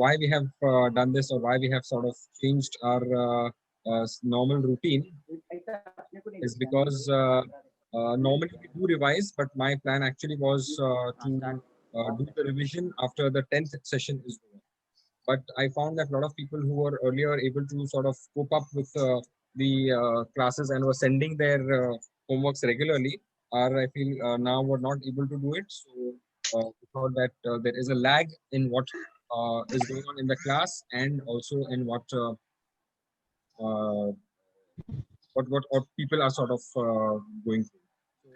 why we have done this, or why we have sort of changed our normal routine is because normally we do revise, but my plan actually was to do the revision after the 10th session is over. But I found that a lot of people who were earlier able to sort of cope up with the classes and were sending their homeworks regularly are, I feel, now were not able to do it. So we thought that there is a lag in what is going on in the class, and also in uh, what people are sort of going through.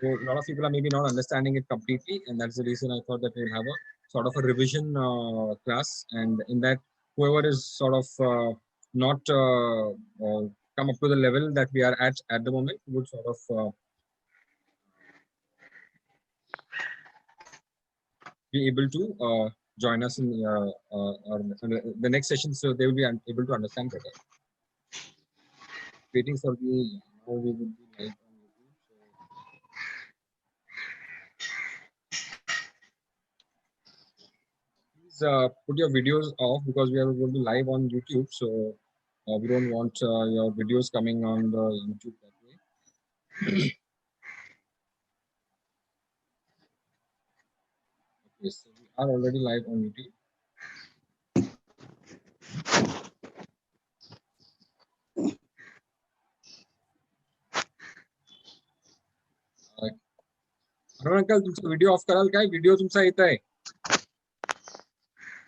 So a lot of people are maybe not understanding it completely, and that's the reason I thought that we'll have a sort of a revision class, and in that whoever is sort of not come up to the level that we are at the moment would sort of be able to join us in the next session, so they will be able to understand better. Waiting for the how we will be live on YouTube. So please put your videos off because we are going to be live on YouTube. So we don't want your videos coming on the YouTube that way. Okay, so we are already live on YouTube. Uncle तुमचा video off कराल काय video तुमचा येत आहे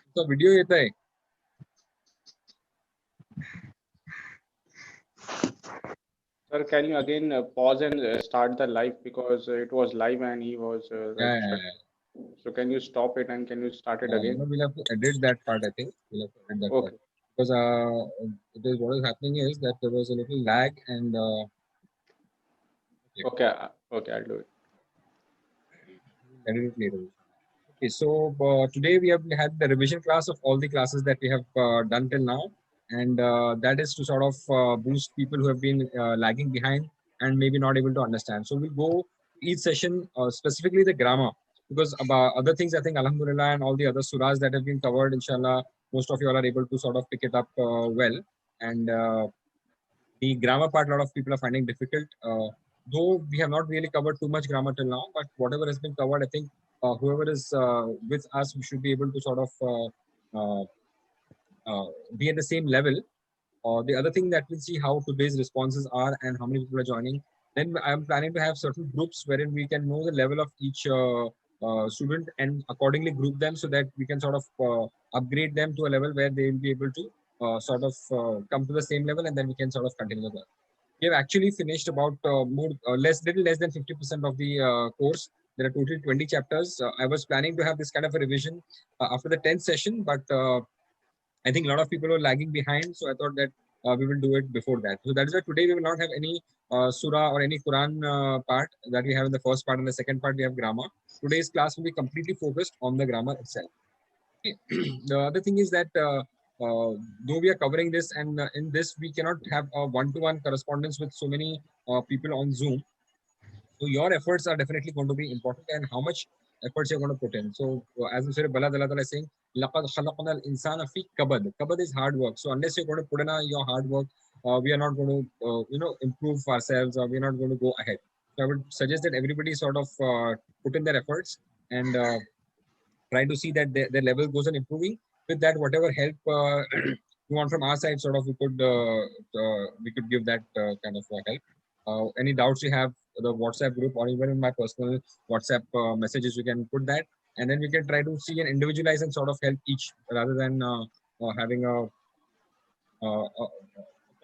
तुमचा video येत आहे Sir, can you again pause and start the live, because it was live and he was yeah. So can you stop it and can you start it again? We'll have to edit that part. I think we'll have to edit that part because it is what is happening is that there was a little lag and. Okay, okay, I'll do it. Edit it later. Okay, so today we have had the revision class of all the classes that we have done till now, and that is to sort of boost people who have been lagging behind and maybe not able to understand. So we'll go each session, specifically the grammar, because about other things, I think Alhamdulillah and all the other surahs that have been covered, inshallah, most of you all are able to sort of pick it up well. And the grammar part, a lot of people are finding difficult. Though we have not really covered too much grammar till now, but whatever has been covered, I think whoever is with us, we should be able to sort of be at the same level. The other thing that we'll see how today's responses are and how many people are joining. Then I'm planning to have certain groups wherein we can know the level of each student and accordingly group them so that we can sort of upgrade them to a level where they will be able to sort of come to the same level, and then we can sort of continue the work. We have actually finished about little less than 50% of the course. There are total 20 chapters. I was planning to have this kind of a revision after the 10th session, but I think a lot of people were lagging behind, so I thought that we will do it before that. So that is why today we will not have any surah or any Quran part that we have in the first part, and the second part we have grammar. Today's class will be completely focused on the grammar itself. Okay. The other thing is that though we are covering this, and in this we cannot have a one-to-one correspondence with so many people on Zoom. So your efforts are definitely going to be important, and how much efforts you're going to put in. So as Mr. Bala Dalla is saying, لَقَدْ خَلَقْنَا الْإِنسَانَ فِي كَبَدٍ. Kabad is hard work. So unless you're going to put in your hard work, we are not going to improve ourselves, or we're not going to go ahead. So I would suggest that everybody sort of put in their efforts and try to see that their level goes on improving. With that, whatever help you want from our side, sort of we could give that kind of help. Any doubts you have, the WhatsApp group or even in my personal WhatsApp messages, you can put that, and then we can try to see and individualize and sort of help each rather than having a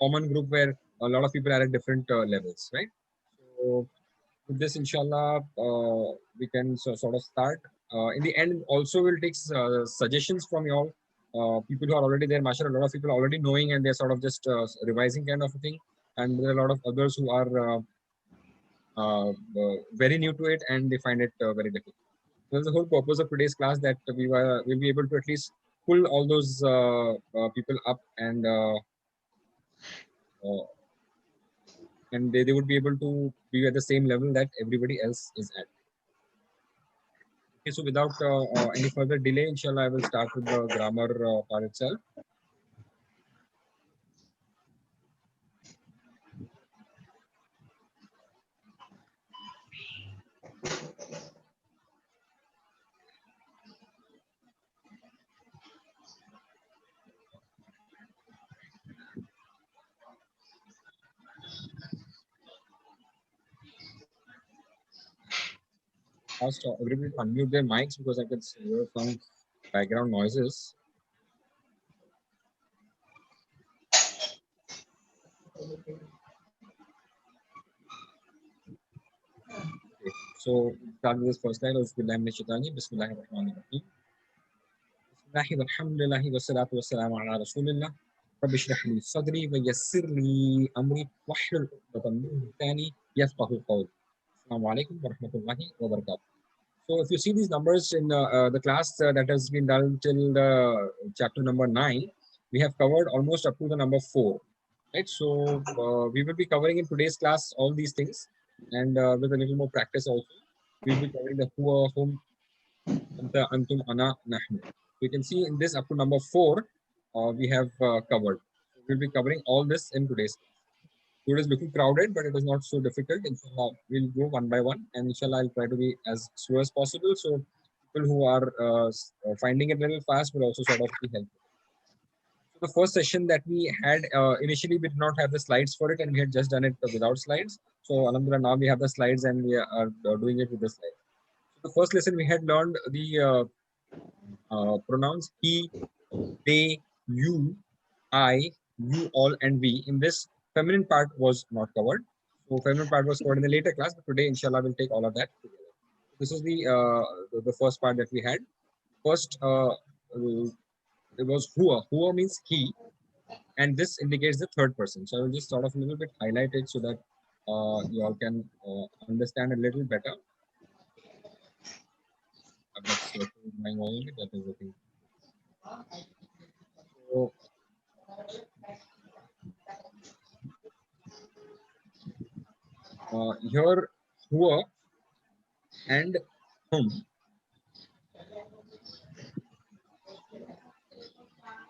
common group where a lot of people are at different levels, right? So with this, inshallah, we can sort of start. In the end, also we'll take suggestions from you all. People who are already there, mashallah, a lot of people are already knowing and they're sort of just revising kind of a thing. And there are a lot of others who are very new to it and they find it very difficult. So that's the whole purpose of today's class, that we'll be able to at least pull all those people up and they would be able to be at the same level that everybody else is at. Okay, so without any further delay, inshallah, I will start with the grammar part itself. First, everybody unmute their mics because I can hear some background noises. Okay. So start with this first line. Bismillahirrahmanirrahim. Bismillahi walhamdulillahi wassalatu wassalamu ala rasulillah. Rabbi shrah li sadri wa yassir li amri wahlul 'uqdatam min lisani yafqahu qawli. Assalamu alaikum wa rahmatullahi wa barakatuh. So if you see these numbers in the class that has been done till chapter number 9, we have covered almost up to the number 4. Right. So we will be covering in today's class all these things, and with a little more practice also, we'll be covering the huwa, hum, anta, antum, ana, nahnu. You can see in this up to number 4, we have covered. So we'll be covering all this in today's class. So it is looking crowded, but it is not so difficult. Inshallah, we'll go one by one, and inshallah, I'll try to be as slow as possible. So people who are finding it a little fast will also sort of be helpful. So the first session that we had initially, we did not have the slides for it, and we had just done it without slides. So alhamdulillah, now we have the slides, and we are doing it with the slides. So the first lesson we had learned the pronouns he, they, you, I, you all, and we. In this, feminine part was not covered. So feminine part was covered in the later class, but today, inshallah, we'll take all of that together. This is the first part that we had. First, it was huwa. Huwa means he, and this indicates the third person. So I will just sort of a little bit highlight it so that you all can understand a little better. I'm not circling all of it. That is the thing. So here, huwa and hum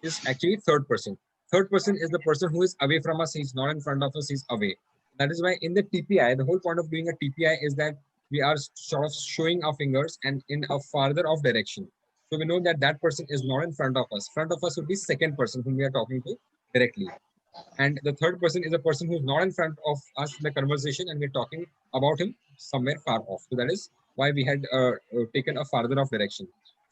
is actually third person. Third person is the person who is away from us. He's not in front of us. He's away. That is why in the TPI, the whole point of doing a TPI is that we are sort of showing our fingers and in a farther off direction. So we know that that person is not in front of us. Front of us would be second person whom we are talking to directly. And the third person is a person who's not in front of us in the conversation, and we're talking about him somewhere far off. So that is why we had taken a farther off direction.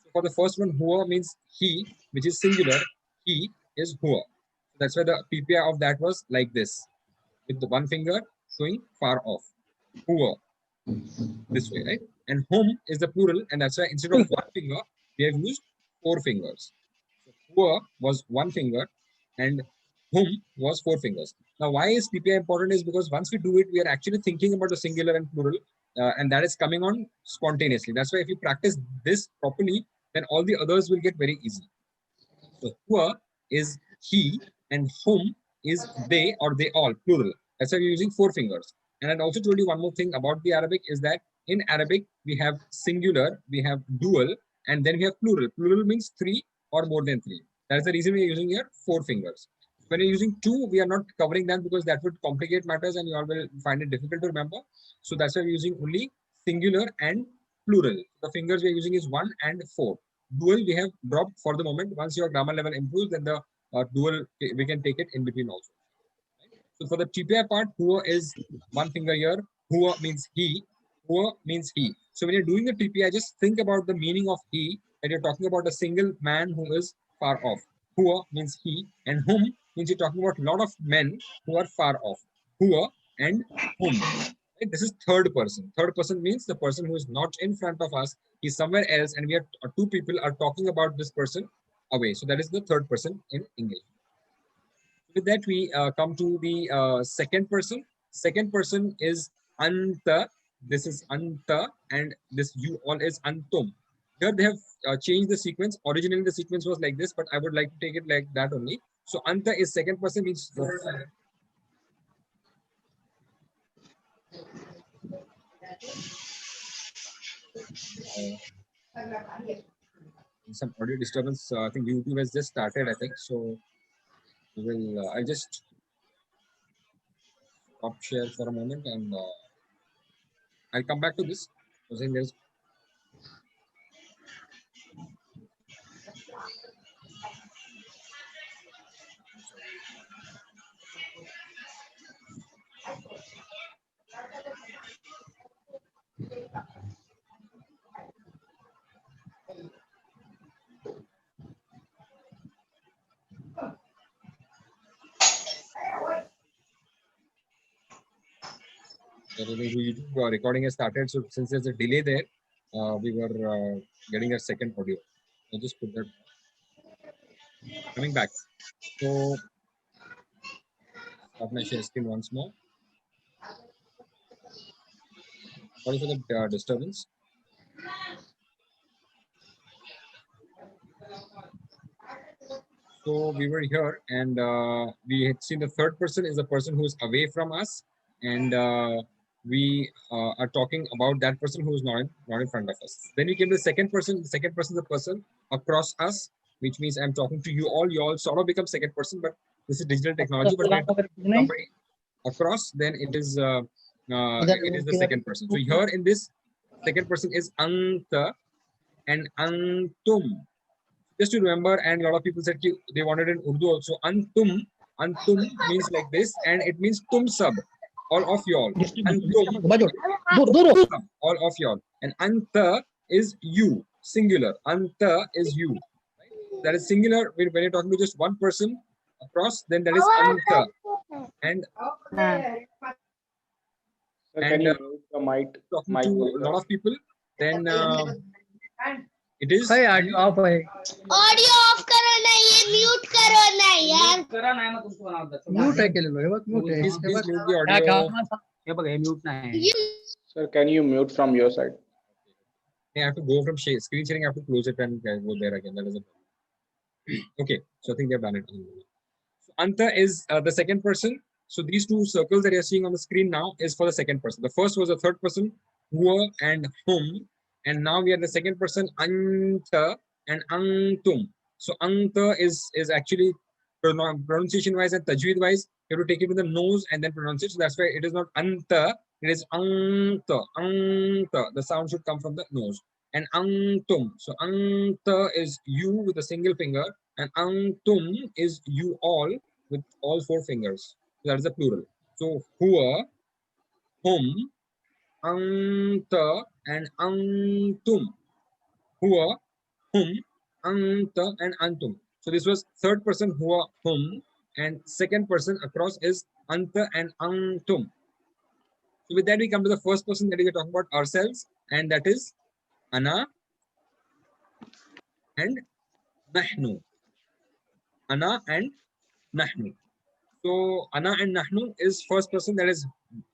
So for the first one, huwa means he, which is singular. He is huwa. So that's why the PPI of that was like this, with the one finger showing far off. Huwa, this way, right? And hum is the plural, and that's why instead of one finger, we have used 4 fingers. So huwa was one finger, and whom was 4 fingers. Now, why is PPI important is because once we do it, we are actually thinking about the singular and plural, and that is coming on spontaneously. That's why if you practice this properly, then all the others will get very easy. So, huwa is he, and whom is they or they all, plural. That's why we're using 4 fingers. And I also told you one more thing about the Arabic is that in Arabic, we have singular, we have dual, and then we have plural. Plural means 3 or more than 3. That's the reason we're using here 4 fingers. When you're using 2, we are not covering that because that would complicate matters and you all will find it difficult to remember. So that's why we're using only singular and plural. The fingers we're using is 1 and 4. Dual we have dropped for the moment. Once your grammar level improves, then the dual we can take it in between also. So for the TPI part, huwa is one finger here. Huwa means he. Huwa means he. So when you're doing the TPI, just think about the meaning of he, that you're talking about a single man who is far off. Huwa means he, and whom means you're talking about a lot of men who are far off. Huwa and whom. Right? This is third person. Third person means the person who is not in front of us. He's somewhere else, and we are 2 people are talking about this person away. So that is the third person in English. With that, we come to the second person. Second person is anta. This is anta, and this you all is antum. Here they have changed the sequence. Originally, the sequence was like this, but I would like to take it like that only. So anta is second person means Some audio disturbance. I think YouTube has just started. I think so. We will. I'll just stop share for a moment and I'll come back to this. I think there's the YouTube recording has started. So since there's a delay there, we were getting a second audio. I'll just put that coming back. So stop my share screen once more. Sorry for the disturbance. So we were here and we had seen the third person is a person who's away from us, and we are talking about that person who's not in front of us. Then we came to the second person. The second person is the person across us, which means I'm talking to you all. You all sort of become second person, but this is digital technology. But when somebody across, then it is the second person. So here in this second person is Anta and Antum. Just to remember, and a lot of people said they wanted in Urdu also. Antum means like this, and it means tum sab, all of y'all. Antum, all of y'all. And anta is you, singular. Anta is you. Right? That is singular. When you're talking to just one person across, then that is anta. And Can you mute the mic? Talking to a lot of people, then it is audio of करो ना, ये mute करो ना यार. Mute है केलेलो हे बघ mute आहे please mute the audio. हे बघ हे म्यूट नाही. Sir, can you mute from your side? I have to go from screen sharing. I have to close it and go there again. That is a okay. So I think they've done it. So Anta is the second person. So these two circles that you're seeing on the screen now is for the second person. The first was the third person, huwa and hum, and now we are the second person, anta and antum. So anta is actually pronunciation wise and tajweed wise. You have to take it with the nose and then pronounce it. So that's why it is not anta. It is anta, anta. The sound should come from the nose. And antum. So anta is you with a single finger, and antum is you all with all four fingers. So that is the plural. So huwa, hum, anta, and antum. Huwa, hum, anta, and antum. So this was third person huwa, hum, and second person across is anta and antum. So with that we come to the first person that we are talking about ourselves, and that is ana and nahnu. Ana and nahnu. So ana and nahnu is first person, that is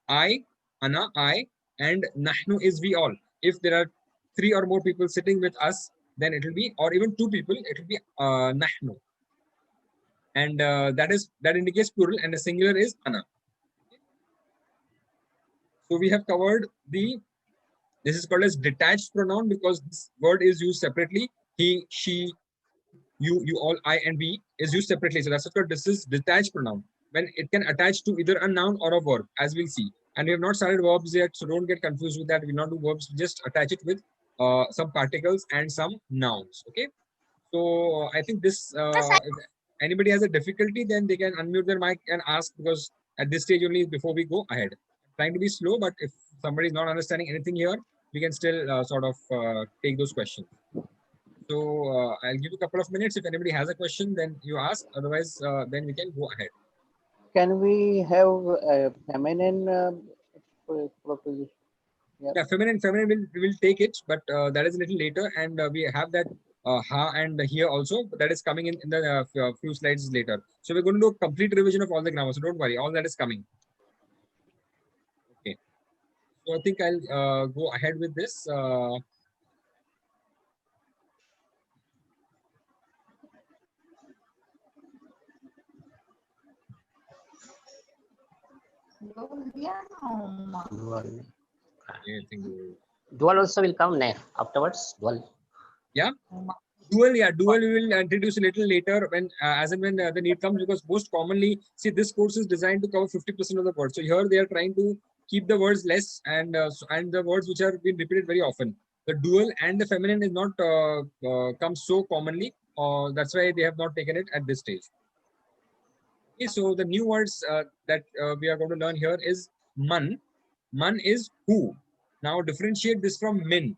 I, ana, I, and nahnu is we all. If there are three or more people sitting with us, then it will be, or even two people, it will be nahnu. And that indicates plural, and the singular is ana. So we have covered this is called as detached pronoun because this word is used separately. He, she, you all, I, and we is used separately. So that's what this is detached pronoun, when it can attach to either a noun or a verb, as we'll see. And we have not started verbs yet, so don't get confused with that. We'll not do verbs, just attach it with some particles and some nouns. Okay. So I think this, if anybody has a difficulty, then they can unmute their mic and ask, because at this stage only before we go ahead. I'm trying to be slow, but if somebody is not understanding anything here, we can still sort of take those questions. So I'll give you a couple of minutes. If anybody has a question, then you ask. Otherwise, then we can go ahead. Can we have a feminine proposition? Yeah, feminine will take it, but that is a little later, and we have that ha and here also, but that is coming in the few slides later. So we're going to do a complete revision of all the grammar. So don't worry, all that is coming. Okay. So I think I'll go ahead with this. Dual also will come next afterwards. Dual. Yeah. Dual, yeah, dual we will introduce a little later when, as and when the need comes, because most commonly, see, this course is designed to cover 50% of the words. So here they are trying to keep the words less and the words which are being repeated very often. The dual and the feminine is not comes so commonly. That's why they have not taken it at this stage. Okay, so the new words that we are going to learn here is man. Man is who. Now differentiate this from min.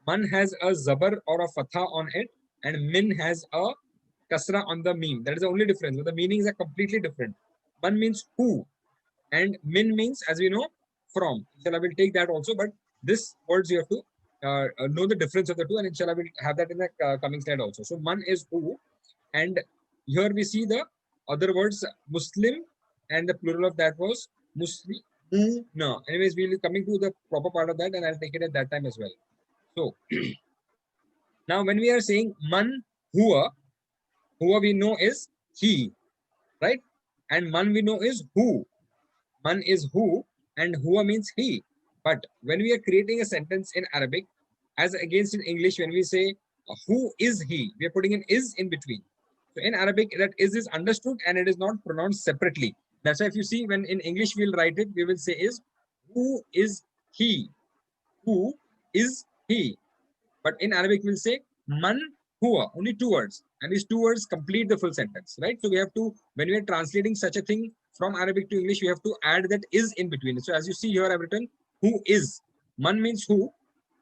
Man has a zabar or a fatha on it, and min has a kasra on the meme. That is the only difference, but the meanings are completely different. Man means who, and min means, as we know, from. Inshallah, I will take that also, but this words you have to know the difference of the two, and inshallah, I will have that in the coming slide also. So, man is who, and here we see the other words, Muslim, and the plural of that was Muslim. No. Anyways, we will be coming to the proper part of that, and I'll take it at that time as well. So, now when we are saying man huwa we know is he, right? And man we know is who. Man is who, and huwa means he. But when we are creating a sentence in Arabic, as against in English, when we say who is he, we are putting an is in between. So in Arabic, that is understood and it is not pronounced separately. That's why if you see, when in English we'll write it, we will say is who is he? Who is he? But in Arabic, we'll say man huwa, only two words. And these two words complete the full sentence, right? So we have to, when we are translating such a thing from Arabic to English, we have to add that is in between. So as you see here, I've written who is. Man means who,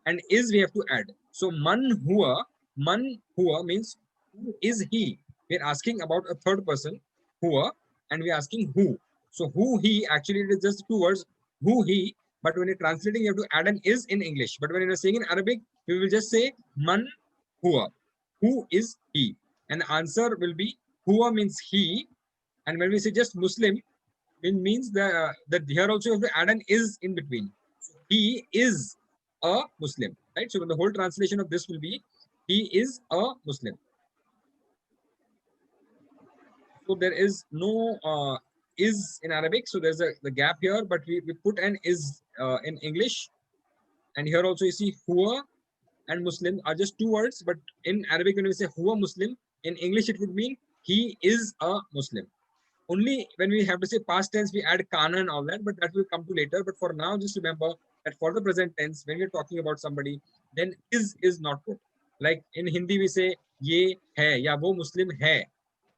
and is we have to add. So man huwa means who is he. We're asking about a third person, huwa, and we're asking who. So who he, actually it is just two words, who he, but when you're translating, you have to add an is in English. But when you're saying in Arabic, we will just say man huwa. Who is he? And the answer will be huwa means he. And when we say just Muslim, it means that here also you have to add an is in between. So he is a Muslim, right? So the whole translation of this will be he is a Muslim. So there is no is in Arabic. So there's the gap here, but we put an is in English. And here also you see huwa and Muslim are just two words, but in Arabic, when we say huwa Muslim, in English it would mean he is a Muslim. Only when we have to say past tense, we add kana and all that, but that will come to later. But for now, just remember that for the present tense, when we're talking about somebody, then is not put. Like in Hindi, we say ye hai, ya wo Muslim hai.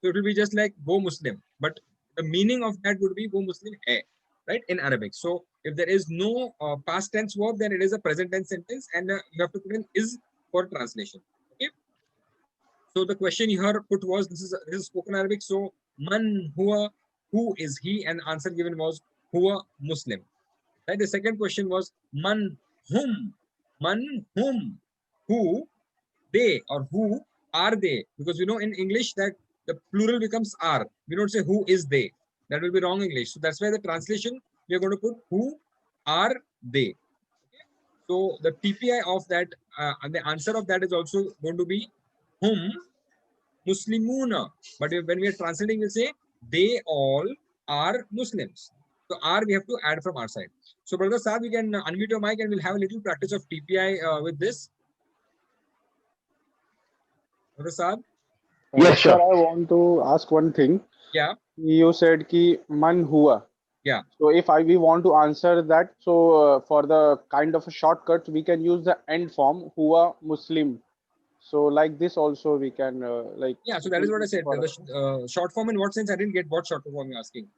So it will be just like wo Muslim, but the meaning of that would be wo Muslim hai, right? In Arabic. So if there is no past tense verb, then it is a present tense sentence, and you have to put in is for translation. Okay. So the question here put was, this is spoken Arabic. So man huwa, who is he? And the answer given was huwa Muslim. Right. The second question was man whom, who they or who are they? Because we know in English that the plural becomes are. We don't say who is they. That will be wrong English. So that's why the translation we are going to put who are they. Okay? So the TPI of that and the answer of that is also going to be whom Muslimuna. But when we are translating, we say they all are Muslims. So R we have to add from our side. So brother Saab, you can unmute your mic and we'll have a little practice of TPI with this. Brother Saab? Yes, sir. I want to ask one thing. Yeah. You said ki man huwa. Yeah. So if we want to answer that, so for the kind of a shortcut, we can use the end form huwa Muslim. So like this also we can like. Yeah. So that is what I said. The short form in what sense? I didn't get what short form you're asking.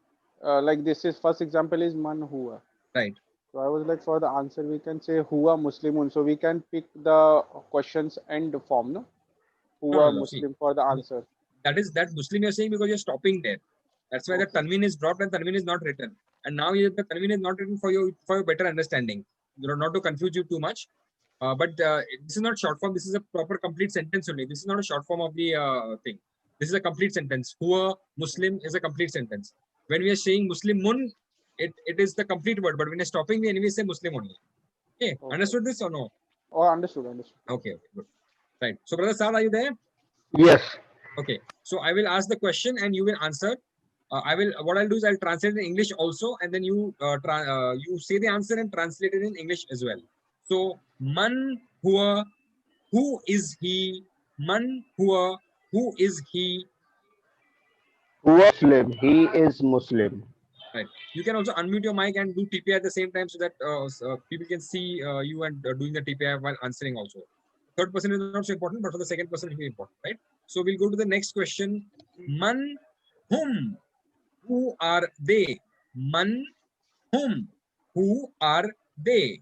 Like this is first example is man huwa. Right. So I was like, for the answer we can say huwa Muslimun. So we can pick the questions end form, no? Huwa Muslim for the answer. That is that Muslim you're saying because you're stopping there. That's why the tanween is dropped and tanween is not written. And now the tanween is not written for your better understanding. You know, not to confuse you too much. But this is not short form. This is a proper complete sentence only. This is not a short form of the thing. This is a complete sentence. Huwa Muslim is a complete sentence. When we are saying Muslimun, it is the complete word. But when we're stopping, we anyway say Muslim only. Okay. Understood this or no? Oh, understood. Okay, good. Right. So, brother Saad, are you there? Yes. Okay. So I will ask the question and you will answer. What I'll do is I'll translate in English also, and then you you say the answer and translate it in English as well. So man huwa who is he, man huwa, who is he. Muslim. He is Muslim. Right. You can also unmute your mic and do TPI at the same time so that people can see you and doing the TPI while answering also. Third person is not so important, but for the second person it will be important, right? So we'll go to the next question. Man, whom, who are they? Man, whom, who are they?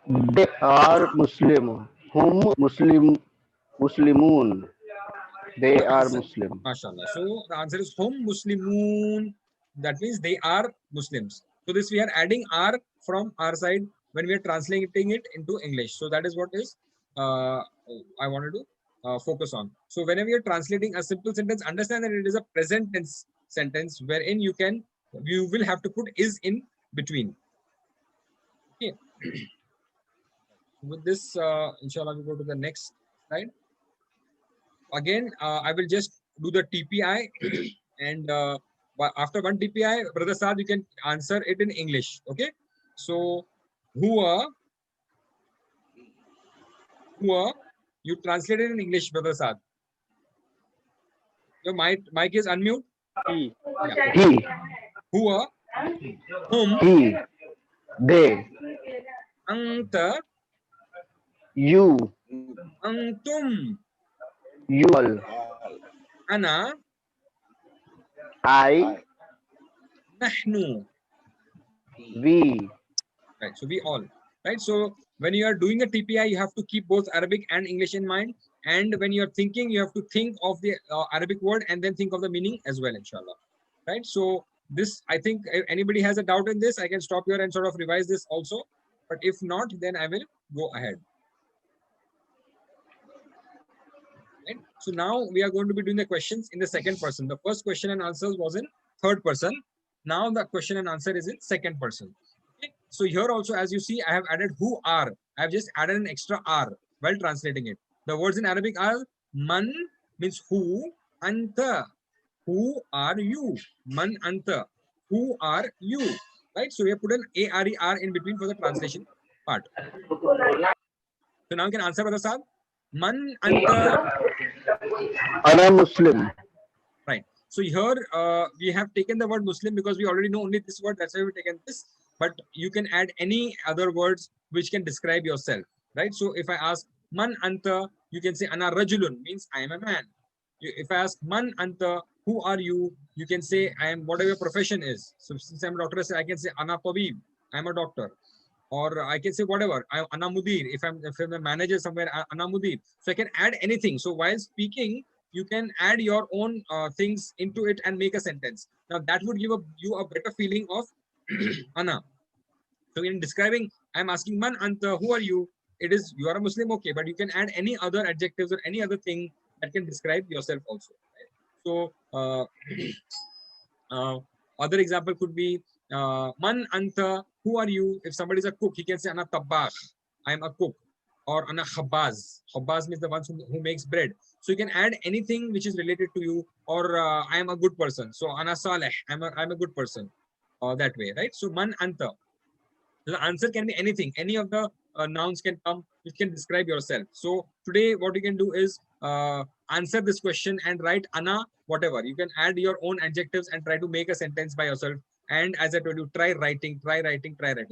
They are Muslim. Whom Muslimun. They The are answer, Muslim. mashallah. So the answer is hum Muslimun. That means they are Muslims. So this we are adding R from our side when we are translating it into English. So that is what is I wanted to focus on. So whenever you're translating a simple sentence, understand that it is a present tense sentence wherein you will have to put is in between. Okay. With this, inshallah, we go to the next slide. Again, I will just do the TPI and after one TPI, Brother Saad, you can answer it in English. Okay. So, who you translated in English, Brother Saad. Your mic is unmute. He. Yeah. He. Who whom, He. They. anta, You. antum, You all. ana, I. nahnu. We. Right. So we all. Right. So when you are doing a TPI, you have to keep both Arabic and English in mind. And when you're thinking, you have to think of the Arabic word and then think of the meaning as well, inshallah. Right. So this, I think, if anybody has a doubt in this, I can stop here and sort of revise this also. But if not, then I will go ahead. Right. So now we are going to be doing the questions in the second person. The first question and answers was in third person. Now the question and answer is in second person. Okay. So here also, as you see, I have added who are. I have just added an extra R while translating it. The words in Arabic are man means who, anta. Who are you? Man anta. Who are you? Right. So we have put an ARER in between for the translation part. So now you can answer, Brother Saab. Man anta. Ana Muslim. Right. So here we have taken the word Muslim because we already know only this word. That's why we've taken this. But you can add any other words which can describe yourself. Right. So if I ask man anta, you can say ana rajulun, means I am a man. If I ask man anta, who are you? You can say I am whatever your profession is. So since I'm a doctor, I can say ana tabib. I'm a doctor. Or I can say whatever. I'm ana mudir. If I'm a manager somewhere, ana mudir. So I can add anything. So while speaking, you can add your own things into it and make a sentence. Now that would give you a better feeling of ana. So in describing, I'm asking man anta, who are you? It is you are a Muslim, okay, but you can add any other adjectives or any other thing that can describe yourself also. Right? So other example could be man anta, who are you? If somebody is a cook, he can say ana tabbakh, I am a cook. Or ana khabbaz. Khabbaz means the ones who makes bread. So you can add anything which is related to you. Or I am a good person. So ana saleh, I'm a good person. That way, right? So man anta. The answer can be anything. Any of the nouns can come which can describe yourself. So today what you can do is answer this question and write ana whatever. You can add your own adjectives and try to make a sentence by yourself. And as I told you, try writing.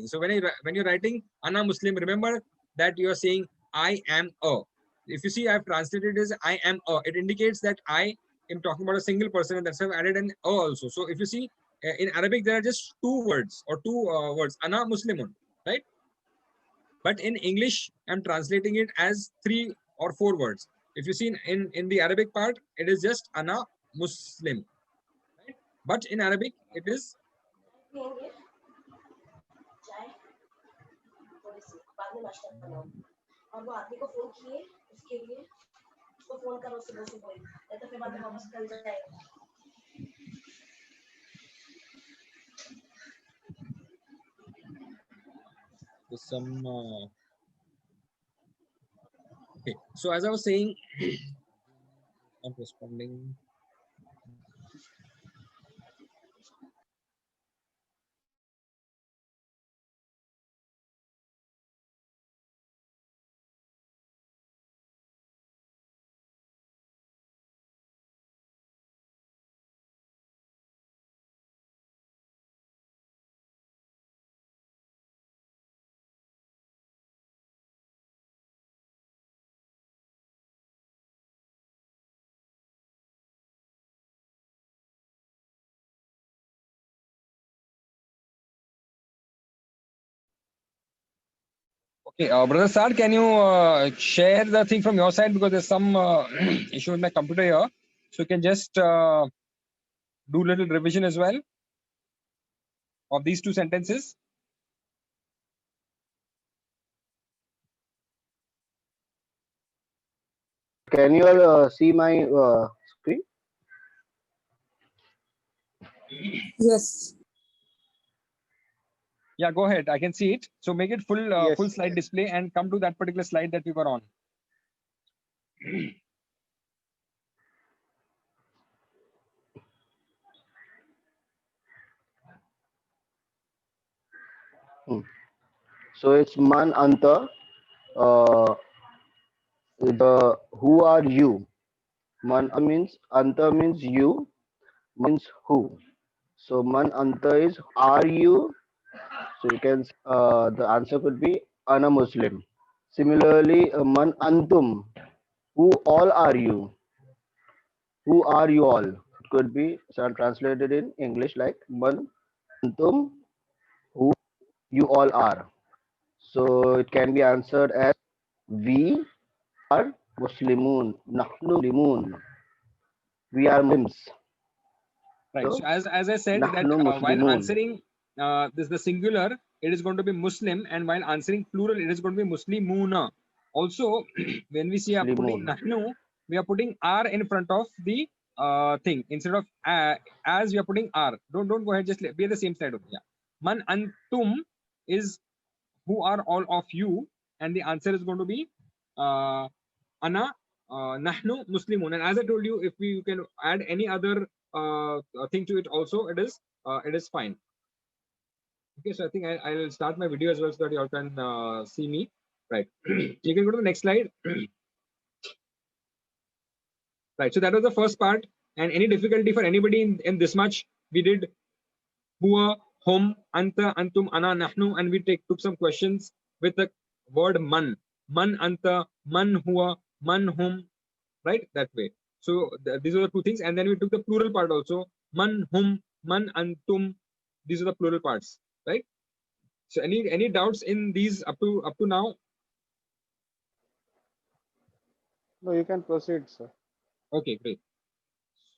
So when you're writing ana Muslim, remember that you are saying I am a. If you see, I've translated it as I am a. It indicates that I am talking about a single person, and that's why I've added an a also. So if you see, in Arabic, there are just two words or two words, ana Muslimun, right? But in English, I'm translating it as 3 or 4 words. If you see in the Arabic part, it is just ana Muslim, right? But in Arabic, it is some. Okay, so as I was saying, not responding. Okay, brother Sar, can you share the thing from your side, because there's some issue with my computer here. So you can just do little revision as well of these two sentences. Can you all see my screen? Yes. Yeah, go ahead. I can see it. So make it full Yes. full slide display and come to that particular slide that we were on. So it's man anta. The who are you? Man means anta means you, means who. So man anta is are you? So you can the answer could be ana Muslim. Similarly, man antum. Who all are you? Who are you all? It could be translated in English like man antum. Who you all are. So it can be answered as we are Muslimun. Nahnu Muslimun. We are Muslims. Right. So So as I said that Nahnu while Muslimun. answering this the singular, it is going to be Muslim, and while answering plural, it is going to be Muslimuna. Also, when we see putting Muslimun. nahnu, we are putting r in front of the thing instead of as we are putting r. Don't go ahead. Just be at the same side of yeah. Man antum is who are all of you, and the answer is going to be ana nahnu muslimun. And as I told you, if we can add any other thing to it also, it is fine. Okay, so I think I'll start my video as well so that you all can see me. Right. You can go to the next slide. Right. So that was the first part. And any difficulty for anybody in this much, we did huwa, hum, anta, antum, ana, nahnu, and we took some questions with the word man. Man anta, man huwa, man hum, right? That way. So these are the two things. And then we took the plural part also. Man hum, man antum. These are the plural parts, right? So any doubts in these up to now? No, you can proceed, sir. Okay, great.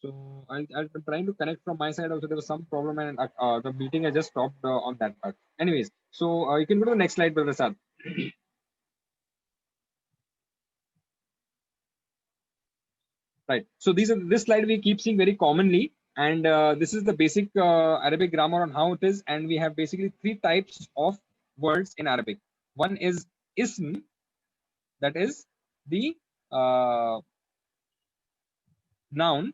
So I'll trying to connect from my side also. There was some problem and the meeting I just stopped on that part. Anyways, so you can go to the next slide, Brother Sad. Right. So this slide we keep seeing very commonly, and this is the basic Arabic grammar on how it is. And we have basically three types of words in Arabic. One is ism, that is the noun,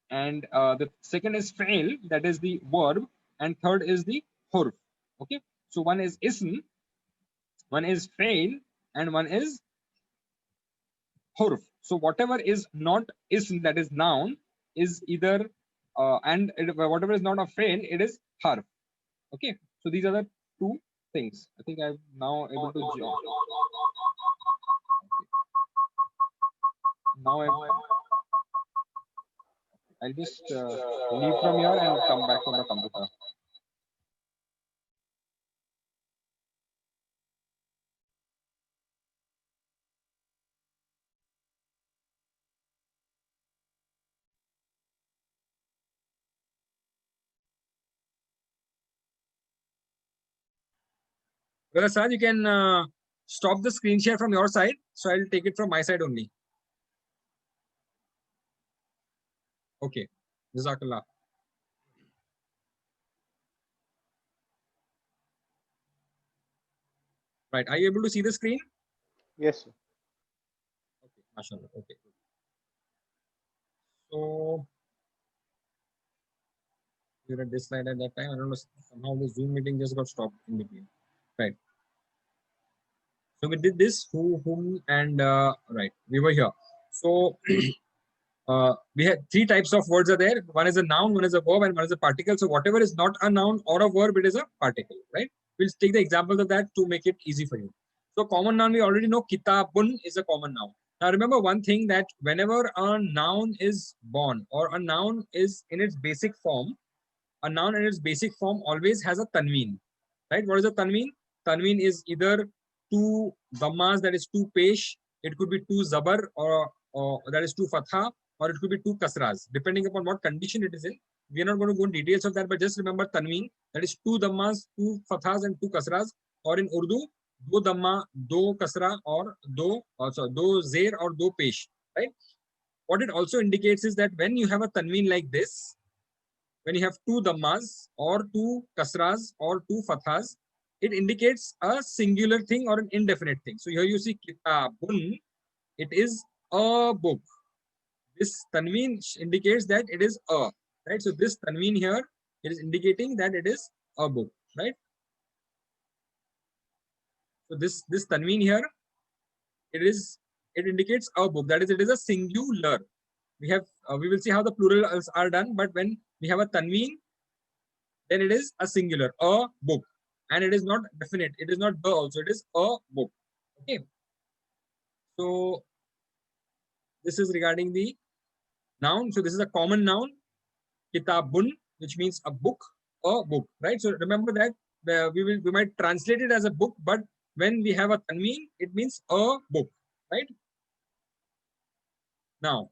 and the second is fi'l, that is the verb, and third is the hurf. Okay. So one is ism, one is fi'l, and one is hurf. So whatever is not ism, that is noun, is either whatever is not a fi'l, it is harf. Okay. So these are the two things. I think I'm now able to join. Now I'll just leave from here and come back from the computer. Well, Saj, you can stop the screen share from your side. So I'll take it from my side only. Okay. Jazakallah. Right. Are you able to see the screen? Yes, sir. Okay. Mashallah. Okay. So we were at this slide at that time. I don't know. Somehow the Zoom meeting just got stopped in between. Right. So we did this who, whom, and right. We were here. So we had three types of words are there. One is a noun, one is a verb, and one is a particle. So whatever is not a noun or a verb, it is a particle, right? We'll take the examples of that to make it easy for you. So common noun, we already know kitabun is a common noun. Now remember one thing, that whenever a noun is born or a noun is in its basic form, a noun in its basic form always has a tanween, right? What is a tanween? Tanween is either two dhammas, that is two pesh, it could be two zabar, or that is two fatha, or it could be two kasras, depending upon what condition it is in. We are not going to go in details of that, but just remember tanween, that is two dhammas, two fathas, and two kasras, or in Urdu, do dhamma, do kasra, or do zer, or do pesh, right? What it also indicates is that when you have a tanween like this, when you have two dhammas or two kasras or two fathas, it indicates a singular thing or an indefinite thing. So here you see kitabun, it is a book. This tanween indicates that it is a, right? So this tanween here, it is indicating that it is a book, right? So this tanween here, it indicates a book. That is, it is a singular. We will see how the plurals are done, but when we have a tanween, then it is a singular, a book, and it is not definite. It is not the also. It is a book. Okay. So this is regarding the noun. So this is a common noun, kitabun, which means a book, right? So remember that we might translate it as a book, but when we have a tanween, it means a book, right? Now,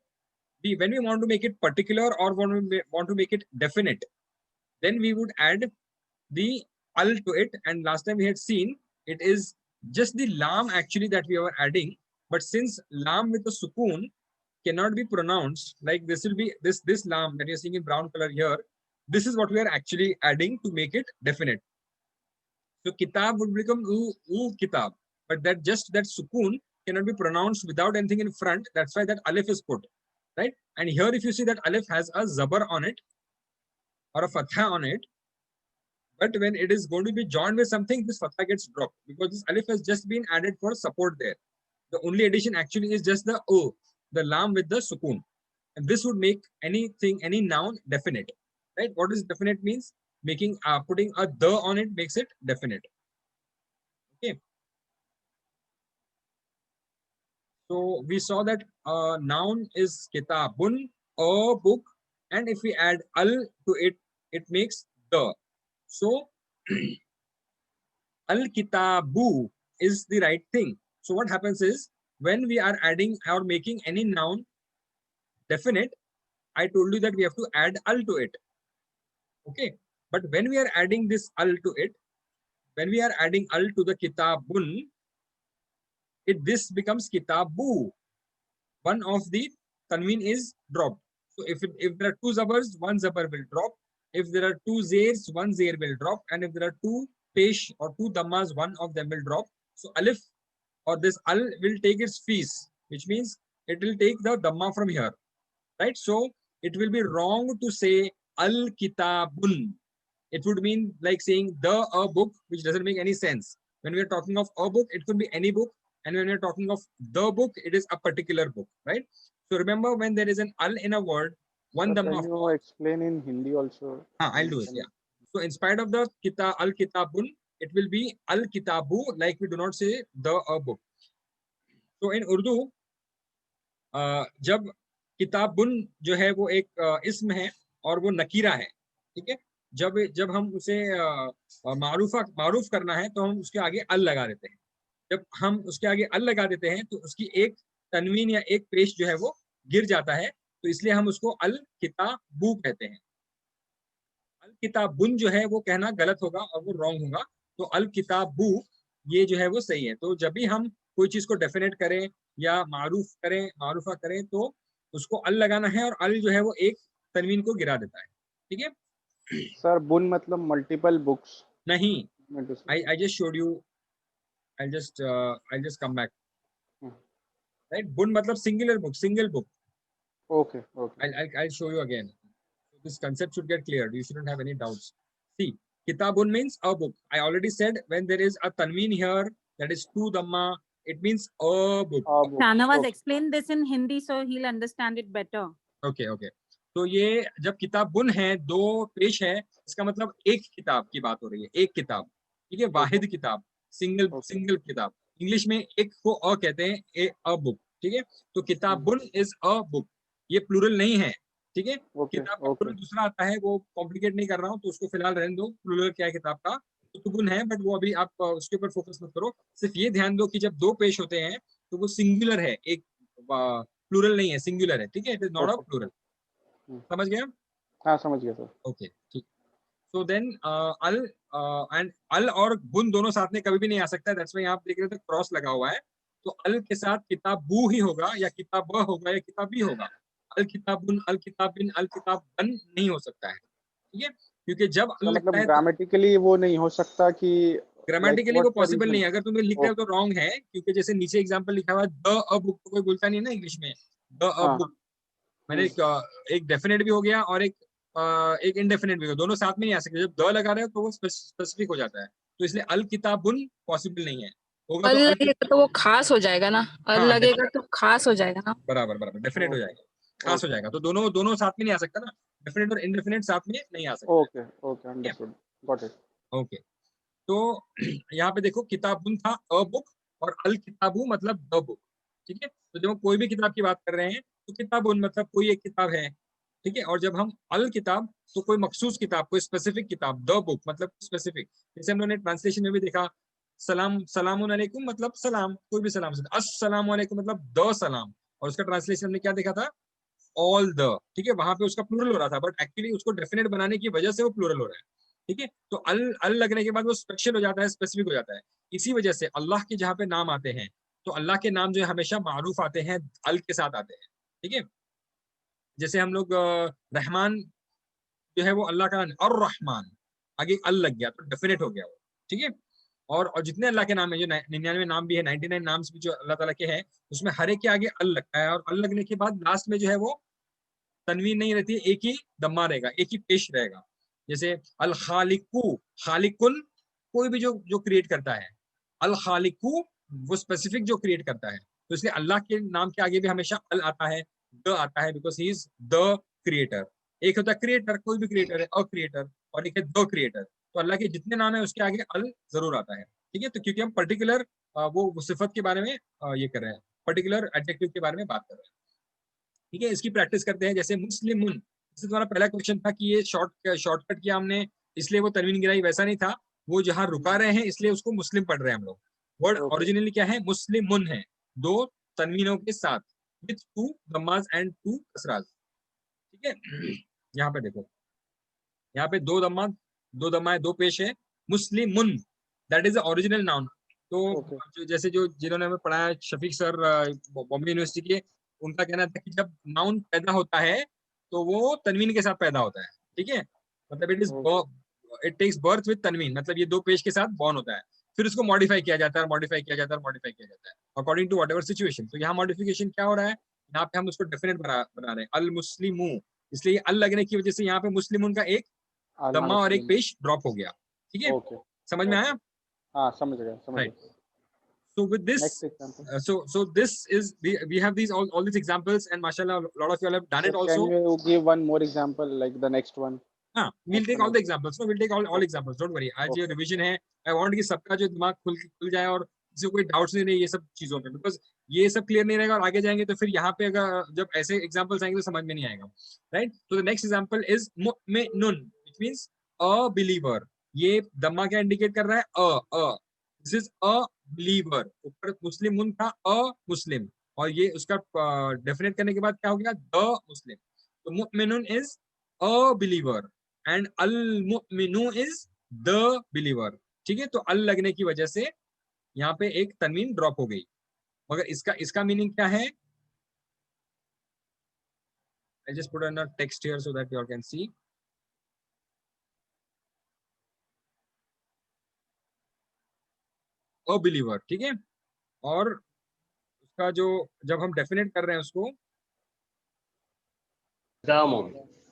when we want to make it particular or want to make it definite, then we would add the al to it. And last time we had seen it is just the lam actually that we were adding. But since lam with the sukoon cannot be pronounced, like this will be this lam that you're seeing in brown color here. This is what we are actually adding to make it definite. So kitab would become kitab, but that sukoon cannot be pronounced without anything in front. That's why that alif is put, right? And here, if you see that alif has a zabar on it or a fatha on it, but when it is going to be joined with something, this fatha gets dropped because this alif has just been added for support there. The only addition actually is just the o, the lam with the sukoon. And this would make anything, any noun definite, right? What does definite means? Making, putting a the on it makes it definite. Okay. So we saw that noun is kitabun, a book, and if we add al to it, it makes the. So al-kitabu is the right thing. So what happens is when we are adding or making any noun definite, I told you that we have to add al to it. Okay. But when we are adding this al to it, when we are adding al to the kitabun, this becomes kitabu. One of the tanween is dropped. So if there are two zabars, one zabar will drop. If there are two zairs, one zair will drop. And if there are two pesh or two dhammas, one of them will drop. So alif or this al will take its fees, which means it will take the dhamma from here, right? So it will be wrong to say al kitabun. It would mean like saying a book, which doesn't make any sense. When we are talking of a book, it could be any book. And when we're talking of the book, it is a particular book, right? So remember, when there is an al in a word, one So dhamma. can you explain in Hindi also? I'll do it, yeah. So in spite of the al kitabun, it will be al kitabu, like we do not say a book. So in Urdu, जब किताबुन जो है वो एक इस्म है और वो नकीरा है, ठीक है? जब हम उसे मारूफ करना है तो हम उसके आगे अल लगा देते हैं. जब हम उसके आगे अल लगा देते हैं तो उसकी एक तनवीन या एक पेश जो है वो गिर जाता है, तो इसलिए हम उसको अल किताबू कहते हैं. अल किताबुन जो है वो कहना गलत होगा और वो रॉन्ग होगा. तो अल किताबू ये जो है वो सही है. तो जब भी हम कोई चीज को डेफिनेट करें या मारूफा करें तो उसको अल लगाना है और अल जो है वो एक तनवीन को गिरा देता है. ठीक है सर, बुन मतलब मल्टीपल बुक्स नहीं. I just showed you. I'll just come back. Right? Bun matlab single book. Okay. I'll show you again. This concept should get clear. You shouldn't have any doubts. See, kitabun means a book. I already said when there is a tanween here, that is two dhamma, it means a book. Shahnawaz explain this in Hindi so he'll understand it better. Okay. तो ये जब किताबुन है, दो पेश है, इसका मतलब एक किताब की बात हो रही है. एक किताब, ठीक है, वाहिद किताब, सिंगल किताब. इंग्लिश में एक को कहते हैं, अ बुक. ठीक है, तो किताबुन इज अ बुक. ये प्लूरल नहीं है. ठीक है, ओके किताब का ओके प्लूरल दूसरा आता है, वो कॉम्प्लिकेट नहीं कर रहा हूँ तो उसको फिलहाल रहने दो। प्लूरल क्या है किताब का, तो तुगुन है, बट वो अभी आप उसके ऊपर फोकस मत करो। सिर्फ ये ध्यान दो कि जब दो पेश होते हैं तो वो सिंगुलर है, एक प्लूरल नहीं है, सिंगुलर है, ठीक है, it is not a okay plural. Hmm, समझ गया? हाँ समझ गया सर। ओके ठीक। सो देन अल एंड अल और बुन दोनों साथ में कभी भी नहीं आ सकता, दैट्स व्हाई आप देख रहे थे क्रॉस लगा हुआ है। तो अल के साथ किताबू ही होगा, या किताब होगा, या किताबी होगा। अल किताबुन, अल किताबिन, अल किताबन नहीं हो सकता है, ठीक है, क्योंकि जब अल सर लगता मतलब है तो ग्रामेटिकली वो नहीं हो सकता कि लाइक ग्रामेटिकली वो व्हाट्स द पॉसिबल नहीं रीजन? है। अगर तुम लिख रहे हो ओके तो रॉन्ग है, क्योंकि जैसे नीचे एग्जांपल लिखा हुआ है द अ बुक, तो कोई बोलता नहीं है ना इंग्लिश में द अ हाँ बुक। मैंने हम्म, एक डेफिनेट भी हो गया और एक इनडेफिनेट भी हो गया, दोनों साथ में नहीं आ सकते। जब द लगा रहे हो तो वो स्पेसिफिक हो जाता है, तो इसलिए अल किताबुन पॉसिबल नहीं है, होगा अल तो अल लगेगा तो वो खास हो जाएगा ना, अल हाँ लगेगा तो खास हो जाएगा ना। बराबर बराबर, डेफिनेट हो ओके जाएगा, खास हो ओके जाएगा। तो दोनों दोनों साथ में नहीं आ सकता ना, डेफिनेट और इनडेफिनेट साथ में नहीं आ सकता ओके ओके है। Understood, got it. ओके, तो यहाँ पे देखो किताबुन था अ बुक, और अल किताबू मतलब द बुक, ठीक है। तो जब हम कोई भी किताब की बात कर रहे हैं तो किताबुन मतलब कोई एक किताब है, ठीक है। और जब हम अल किताब तो कोई मखसूस किताब, कोई स्पेसिफिक किताब, द बुक मतलब स्पेसिफिक। जैसे हम लोगों ने ट्रांसलेशन में भी देखा, सलाम सलामुन अलैकुम मतलब सलाम, कोई भी सलाम से, अस्सलामु अलैकुम मतलब द सलाम, और उसका ट्रांसलेशन हमने क्या देखा था, ऑल द, ठीक है। वहां पे उसका प्लूरल हो रहा था, बट एक्चुअली उसको डेफिनेट बनाने की वजह से वो प्लूरल हो रहा है, ठीक है। तो अल अल लगने के बाद वो स्पेशल हो जाता है, स्पेसिफिक हो जाता है। इसी वजह से अल्लाह के जहाँ पे नाम आते हैं तो अल्लाह के नाम जो है हमेशा मारूफ आते हैं, अल के साथ आते हैं, ठीक है। जैसे हम लोग रहमान जो है वो अल्लाह का नाम, और रहमान आगे अल लग गया तो डेफिनेट हो गया वो, ठीक है। और जितने अल्लाह के नाम है, जो 99 नाम भी है, 99 नाम्स भी जो अल्लाह ताला के हैं, उसमें हर एक के आगे अल लगता है, और अल लगने के बाद लास्ट में जो है वो तनवीन नहीं रहती है, एक ही दम्मा रहेगा, एक ही पेश रहेगा। जैसे अल खालिकू, खालिकुन कोई भी जो जो क्रिएट करता है, अल खालिकू वो स्पेसिफिक जो क्रिएट करता है। तो इसलिए अल्लाह के नाम के आगे भी हमेशा अल आता है, द आता है, because he is the creator. एक होता है क्रिएटर, कोई भी क्रिएटर है, अ क्रिएटर, और एक है द क्रिएटर। तो अल्लाह के जितने नाम है उसके आगे अल जरूर आता है, ठीक है। तो क्योंकि हम पर्टिकुलर वो सिफत के बारे में ये कर रहे हैं, पर्टिकुलर एडजेक्टिव के बारे में बात कर रहे हैं, ठीक है। इसकी प्रैक्टिस करते हैं। जैसे मुस्लिमुन, जैसे तुम्हारा पहला क्वेश्चन था कि ये शॉर्टकट किया हमने इसलिए वो तनवीन गिराई, वैसा नहीं था। वो जहां रुका रहे हैं इसलिए उसको मुस्लिम पढ़ रहे हैं हम लोग। वर्ड ओके ओरिजिनली क्या है, मुस्लिमुन है, दो तनवीनों के साथ, विथ टू दम्माज एंड टू कसराज, ठीक है। यहाँ पे देखो, यहाँ पे दो दम्मा, दो दम्माएं, दो पेश है, मुस्लिमुन that is the original noun. तो ओके जैसे जो जिन्होंने हमें पढ़ाया शफीक सर बॉम्बे यूनिवर्सिटी के, उनका कहना था कि जब नाउन पैदा होता है तो वो तनवीन के साथ पैदा होता है, ठीक है। मतलब okay it takes birth with तनवीन, मतलब ये दो पेश के साथ बॉर्न होता है, फिर उसको मॉडिफाई किया जाता है, मॉडिफाई किया जाता है, मॉडिफाई किया जाता है according to whatever situation. तो यहाँ मॉडिफिकेशन क्या हो रहा है, यहाँ पे हम उसको डेफिनेट बना रहे हैं, अल मुस्लिमू, इसलिए अल लगने की वजह से यहाँ पे मुस्लिम का एक अल दम्मा और एक मुस्लिम, पेश ड्रॉप हो गया, ठीक है। ओके समझ में ओके आया? हाँ समझ राइट। गया। So with this, next example so this is we have these all these examples, and mashallah, a lot of you all have done sir, it can also. You give one more example like the next one? We'll next take one all the also. examples. No, we'll take all okay examples. Don't worry. आज ये okay revision है। I want कि सबका जो दिमाग खुल जाए और किसी को कोई डाउट्स नहीं रहे ये सब चीजों पे, बिकॉज ये सब क्लियर नहीं रहेगा और आगे जाएंगे तो फिर यहाँ पे अगर जब ऐसे एग्जाम्पल्स आएंगे तो समझ में नहीं आएगा, राइट। तो द नेक्स्ट एग्जाम्पल इज मुमिनुन, व्हिच मींस अ बिलीवर। ये दम्मा क्या इंडिकेट कर रहा है, दिस इज अ बिलीवर। ऊपर मुस्लिम मुन था, अ मुस्लिम, और ये उसका डेफिनेट करने के बाद क्या हो गया, द मुस्लिम। तो मुमिनुन इज अ बिलीवर एंड अल मुमिनु इज द बिलीवर, ठीक है। तो अल लगने की वजह से यहाँ पे एक तनवीन ड्रॉप हो गई, मगर इसका इसका मीनिंग क्या है, I just put a text here so that you all can see. A believer, ठीक है। और उसका जो जब हम डेफिनेट कर रहे हैं उसको,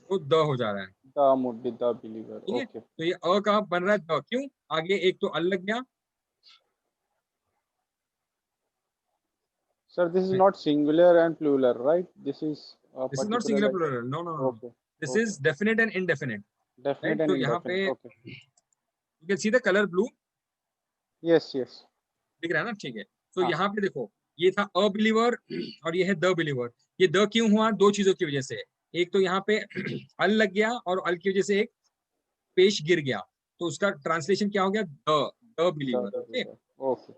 तो द हो जा रहा है, द मुड द बिलीवर, ठीक है। ओके। तो ये अ का बन रहा है द, क्यों, आगे एक तो अल लग गया। Sir this is not singular and plural right? This is this is not particular singular like, plural, no no no, okay this okay, is definite and indefinite, definite right. And तो यहाँ पे indefinite, okay. You can see the colour blue, yes yes दिख रहा है ना, ठीक है। तो हाँ यहाँ पे देखो, ये था अ बिलीवर और ये है द बिलीवर। ये द क्यों हुआ, दो चीजों की वजह से। एक तो यहाँ पे अल लग गया और अल की वजह से एक पेश गिर गया, तो उसका ट्रांसलेशन क्या हो गया, द बिलीवर। ओके, ओके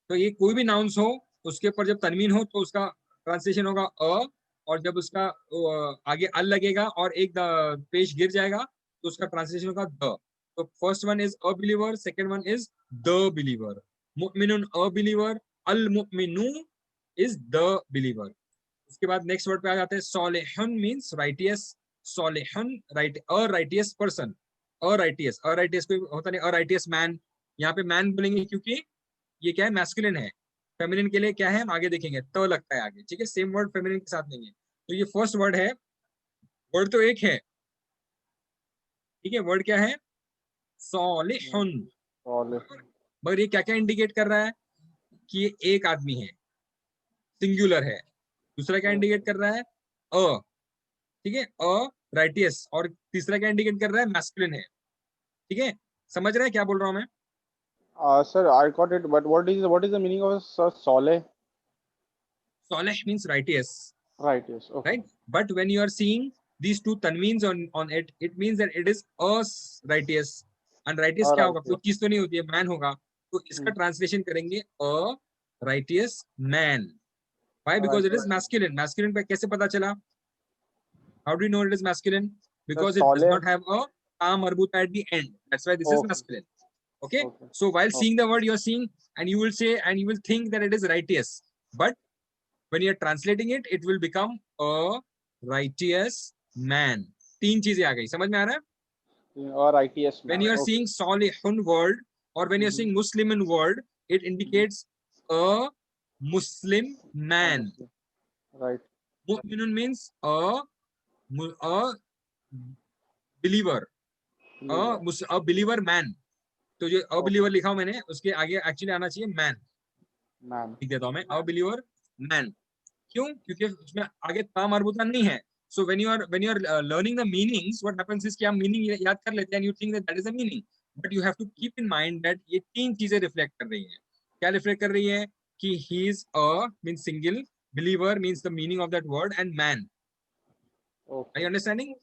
तो ये कोई भी नाउन्स हो उसके ऊपर जब तनवीन हो तो उसका ट्रांसलेशन होगा अ, और जब उसका आगे अल लगेगा और एक पेश गिर जाएगा तो उसका ट्रांसलेशन होगा द। तो first one is a believer, second one is the believer. मुमिनुन अ बिलीवर, अल मुमिनु इज द बिलीवर। उसके बाद नेक्स्ट वर्ड पे आ जाते हैं सॉलिहुन मींस राइटियस। सॉलिहुन right, a righteous person, a righteous, a righteous कोई होता नहीं, अ राइटियस मैन। यहाँ पे मैन बोलेंगे क्योंकि ये क्या है, मैस्कुलिन है। फेमिनिन के लिए क्या है हम आगे देखेंगे, तो लगता है आगे, ठीक है, सेम वर्ड फेमिनिन के साथ नहीं है। तो ये फर्स्ट वर्ड है, वर्ड तो एक है, ठीक है, वर्ड क्या है, सॉलिहुन। मगर ये क्या क्या इंडिकेट कर रहा है कि ये एक आदमी है, सिंगुलर है। दूसरा क्या इंडिकेट कर रहा है, अ, ठीक है, अ राइटियस। और तीसरा क्या इंडिकेट कर रहा है, मैस्कुलिन है। ठीक है, समझ रहे हैं क्या बोल रहा हूं मैं? Sir, I got it, but what is the meaning of Soleh? Soleh means righteous, Right, yes, okay. right? But when you are seeing these two tanweens on it, it means that it is us righteous. And righteous क्या Alright, होगा, कोई yes. चीज तो नहीं होती है, man होगा। तो इसका ट्रांसलेशन करेंगे अ righteous man. Why? Because Alright, it is yes. masculine. Masculine पे कैसे पता चला? How do you know it is masculine? The Because it does Soleh, not have a ta marbuta at the end. That's why this is okay, masculine. Okay, okay, so while okay. seeing the word, you're seeing and you will say and you will think that it is righteous, but when you're translating it, it will become a righteous man. तीन चीजें आ गई, समझ में आ रहा है? Alright, yes, When man. you're Okay. seeing salihun word or when you're seeing muslimin word, it indicates a Muslim man. Muslim. Right. Mu'minun means a believer, Believer. a believer man. तो जो अ Okay. Believer लिखा हूं मैंने, उसके आगे actually आना चाहिए man. Man. लिख देता हूं मैं, अ बिलीवर मैन। क्यों? क्योंकि उसमें आगे ता मरबूता नहीं है। So when you are learning the meanings, what happens is कि आप मीनिंग याद कर लेते हैं, you think that that is a meaning, but you have to keep in mind that ये तीन चीजें रिफ्लेक्ट कर रही हैं। क्या रिफ्लेक्ट कर रही है? कि he is a means single, believer means the meaning of that word, and man. Are Okay. You understanding?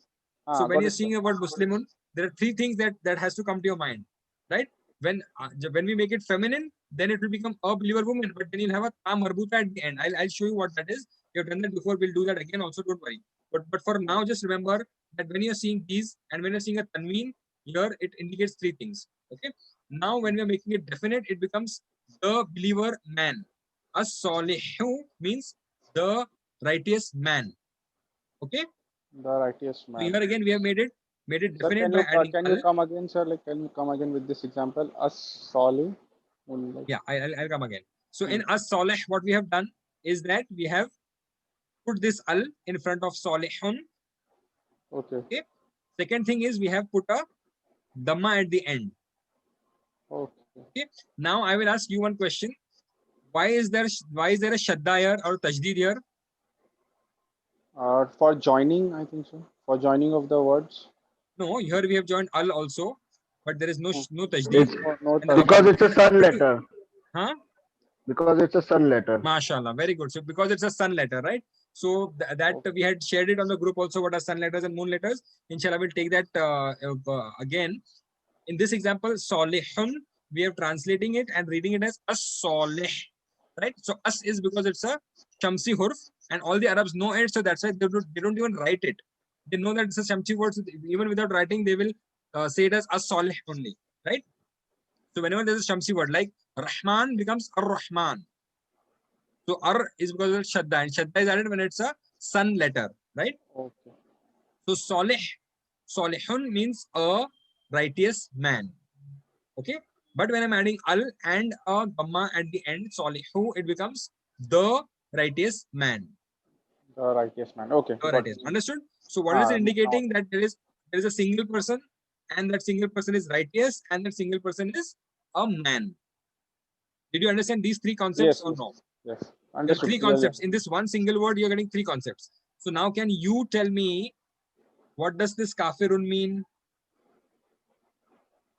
So Ah, when got you're it, sir. seeing the word Muslimun, there are three things that has to come to your mind, right? When we make it feminine, then it will become a believer woman. But then you'll have a ta marbuta at the end. I'll show you what that is. You've done that before. We'll do that again. Also, don't worry. But for now, just remember that when you're seeing these and when you're seeing a tanween, here it indicates three things. Okay. Now when we're making it definite, it becomes the believer man. As-salihu means the righteous man. Okay. The righteous So man. here again we have made it Sir, definite by adding can you al. come again, sir? Like, can you come again with this example? As Soleh. Like, Yeah, I'll come again. So in as soleh, what we have done is that we have put this al in front of solehun. okay. Okay. Second thing is we have put a dhamma at the end. Okay. Okay. Now I will ask you one question. Why is there a shadda here or tajdeed here? For joining, I think so. For joining of the words. No, here we have joined al also, but there is no Oh, no tajdeed. It's no And the touch. because reason it's a is sun that letter. huh? Because it's a sun letter. Mashallah, very good. So because it's a sun letter, right? So that Okay. we had shared it on the group also, what are sun letters and moon letters. Inshallah, we'll take that again. In this example, solihun, we are translating it and reading it as as-solih, right? So as is because it's a shamsi hurf and all the Arabs know it, so that's why they don't even write it. They know that it's a shamsi word, so even without writing, they will say it as as-solih only, right? So whenever there's a shamsi word like Rahman becomes ar-Rahman. So ar is because of shadda, and shadda is added when it's a sun letter, right? Okay. So solihun means a righteous man. Okay. But when I'm adding al and a gamma at the end, salihu, it becomes the righteous man. The righteous man. Okay. The Got righteous. it. Understood? So what is it Now, indicating? That there is a single person, and that single person is righteous, and that single person is a man. Did you understand these three concepts yes. or no? Yes. There are Understood three clearly. concepts. In this one single word, you're getting three concepts. So now can you tell me what does this kafirun mean?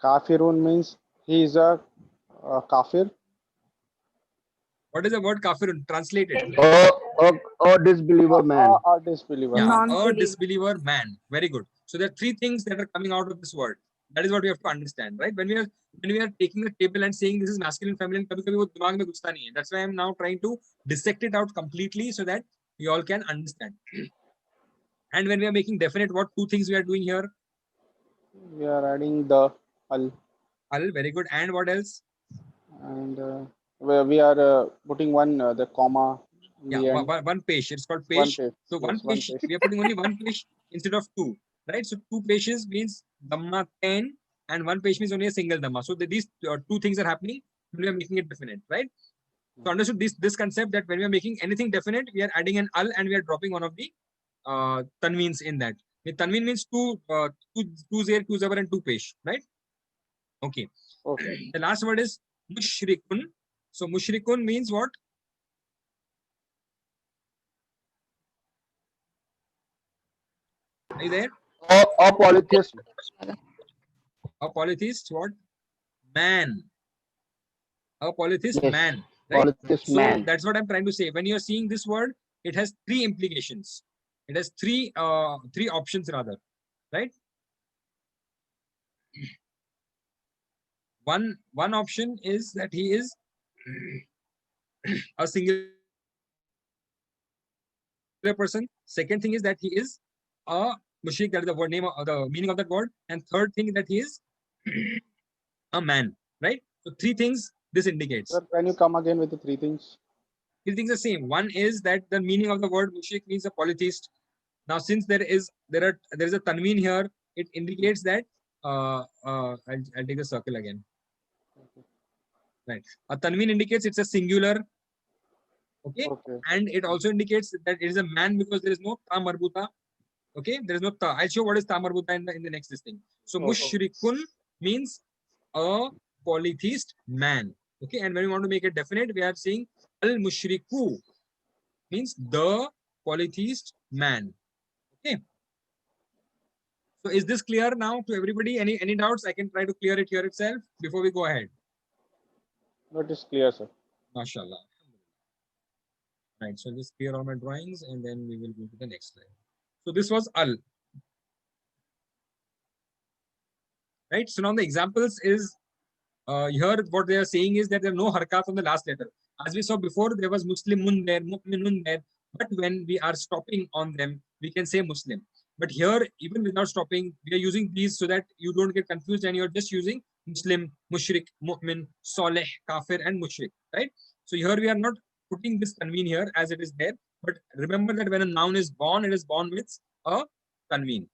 Kafirun means he is a kafir. What is the word kafirun? Translate it. Oh, A disbeliever man. A disbeliever. Yeah, a Non-believer. disbeliever man. Very good. So there are three things that are coming out of this word. That is what we have to understand, right? When we are taking a table and saying this is masculine, feminine, kabhi kabhi wo dimag mein ghusता nahi hai. That's why I'm now trying to dissect it out completely so that you all can understand. And when we are making definite, what two things we are doing here? We are adding the al, Al, very good. And what else? and we are putting one the comma in Yeah, the end. one page. It's called One page. page. So one Yes, one page, page. we are putting only one page instead of two, right? So two pages means Dhamma 10 and one page means only a single Dhamma. So these two things are happening when we are making it definite, right? So understood this concept that when we are making anything definite, we are adding an al and we are dropping one of the tanweens in that. The tanween means two zer, two zabar and two pesh, right? Okay. Okay. The last word is mushrikun. So mushrikun means what? Are you there? A polytheist. A polytheist, what? Man. A polytheist Yes. man, right? Polytheist So man. that's what I'm trying to say. When you're seeing this word, it has three implications. It has three options rather, right? One option is that he is a singular person. Second thing is that he is a mushrik, that is the word name, the meaning of that word. And third thing that he is a man, right? So three things this indicates. Sir, can you come again with the three things? Three things are same. One is that the meaning of the word mushrik means a polytheist. Now, since there is a tanween here, it indicates that I'll take the circle again. Right. A tanween indicates it's a singular. Okay. Okay. And it also indicates that it is a man because there is no ta marbuta. Okay. There is no ta. I'll show what is ta marbuta in the next thing. So Okay. mushrikun means a polytheist man. Okay. And when we want to make it definite, we are saying al mushriku means the polytheist man. Okay. So is this clear now to everybody? Any doubts? I can try to clear it here itself before we go ahead. That is clear, sir. MashaAllah. Right. So I'll just clear all my drawings and then we will go to the next slide. So this was al. Right. So now the examples is here what they are saying is that there are no harakat on the last letter. As we saw before, there was Muslimun there, Mu'minun there. But when we are stopping on them, we can say Muslim. But here, even without stopping, we are using these so that you don't get confused and you're just using Muslim, Mushrik, Mu'min, Saleh, Kafir, and Mushrik, right? So here we are not putting this tanween here as it is there. But remember that when a noun is born, it is born with a tanween.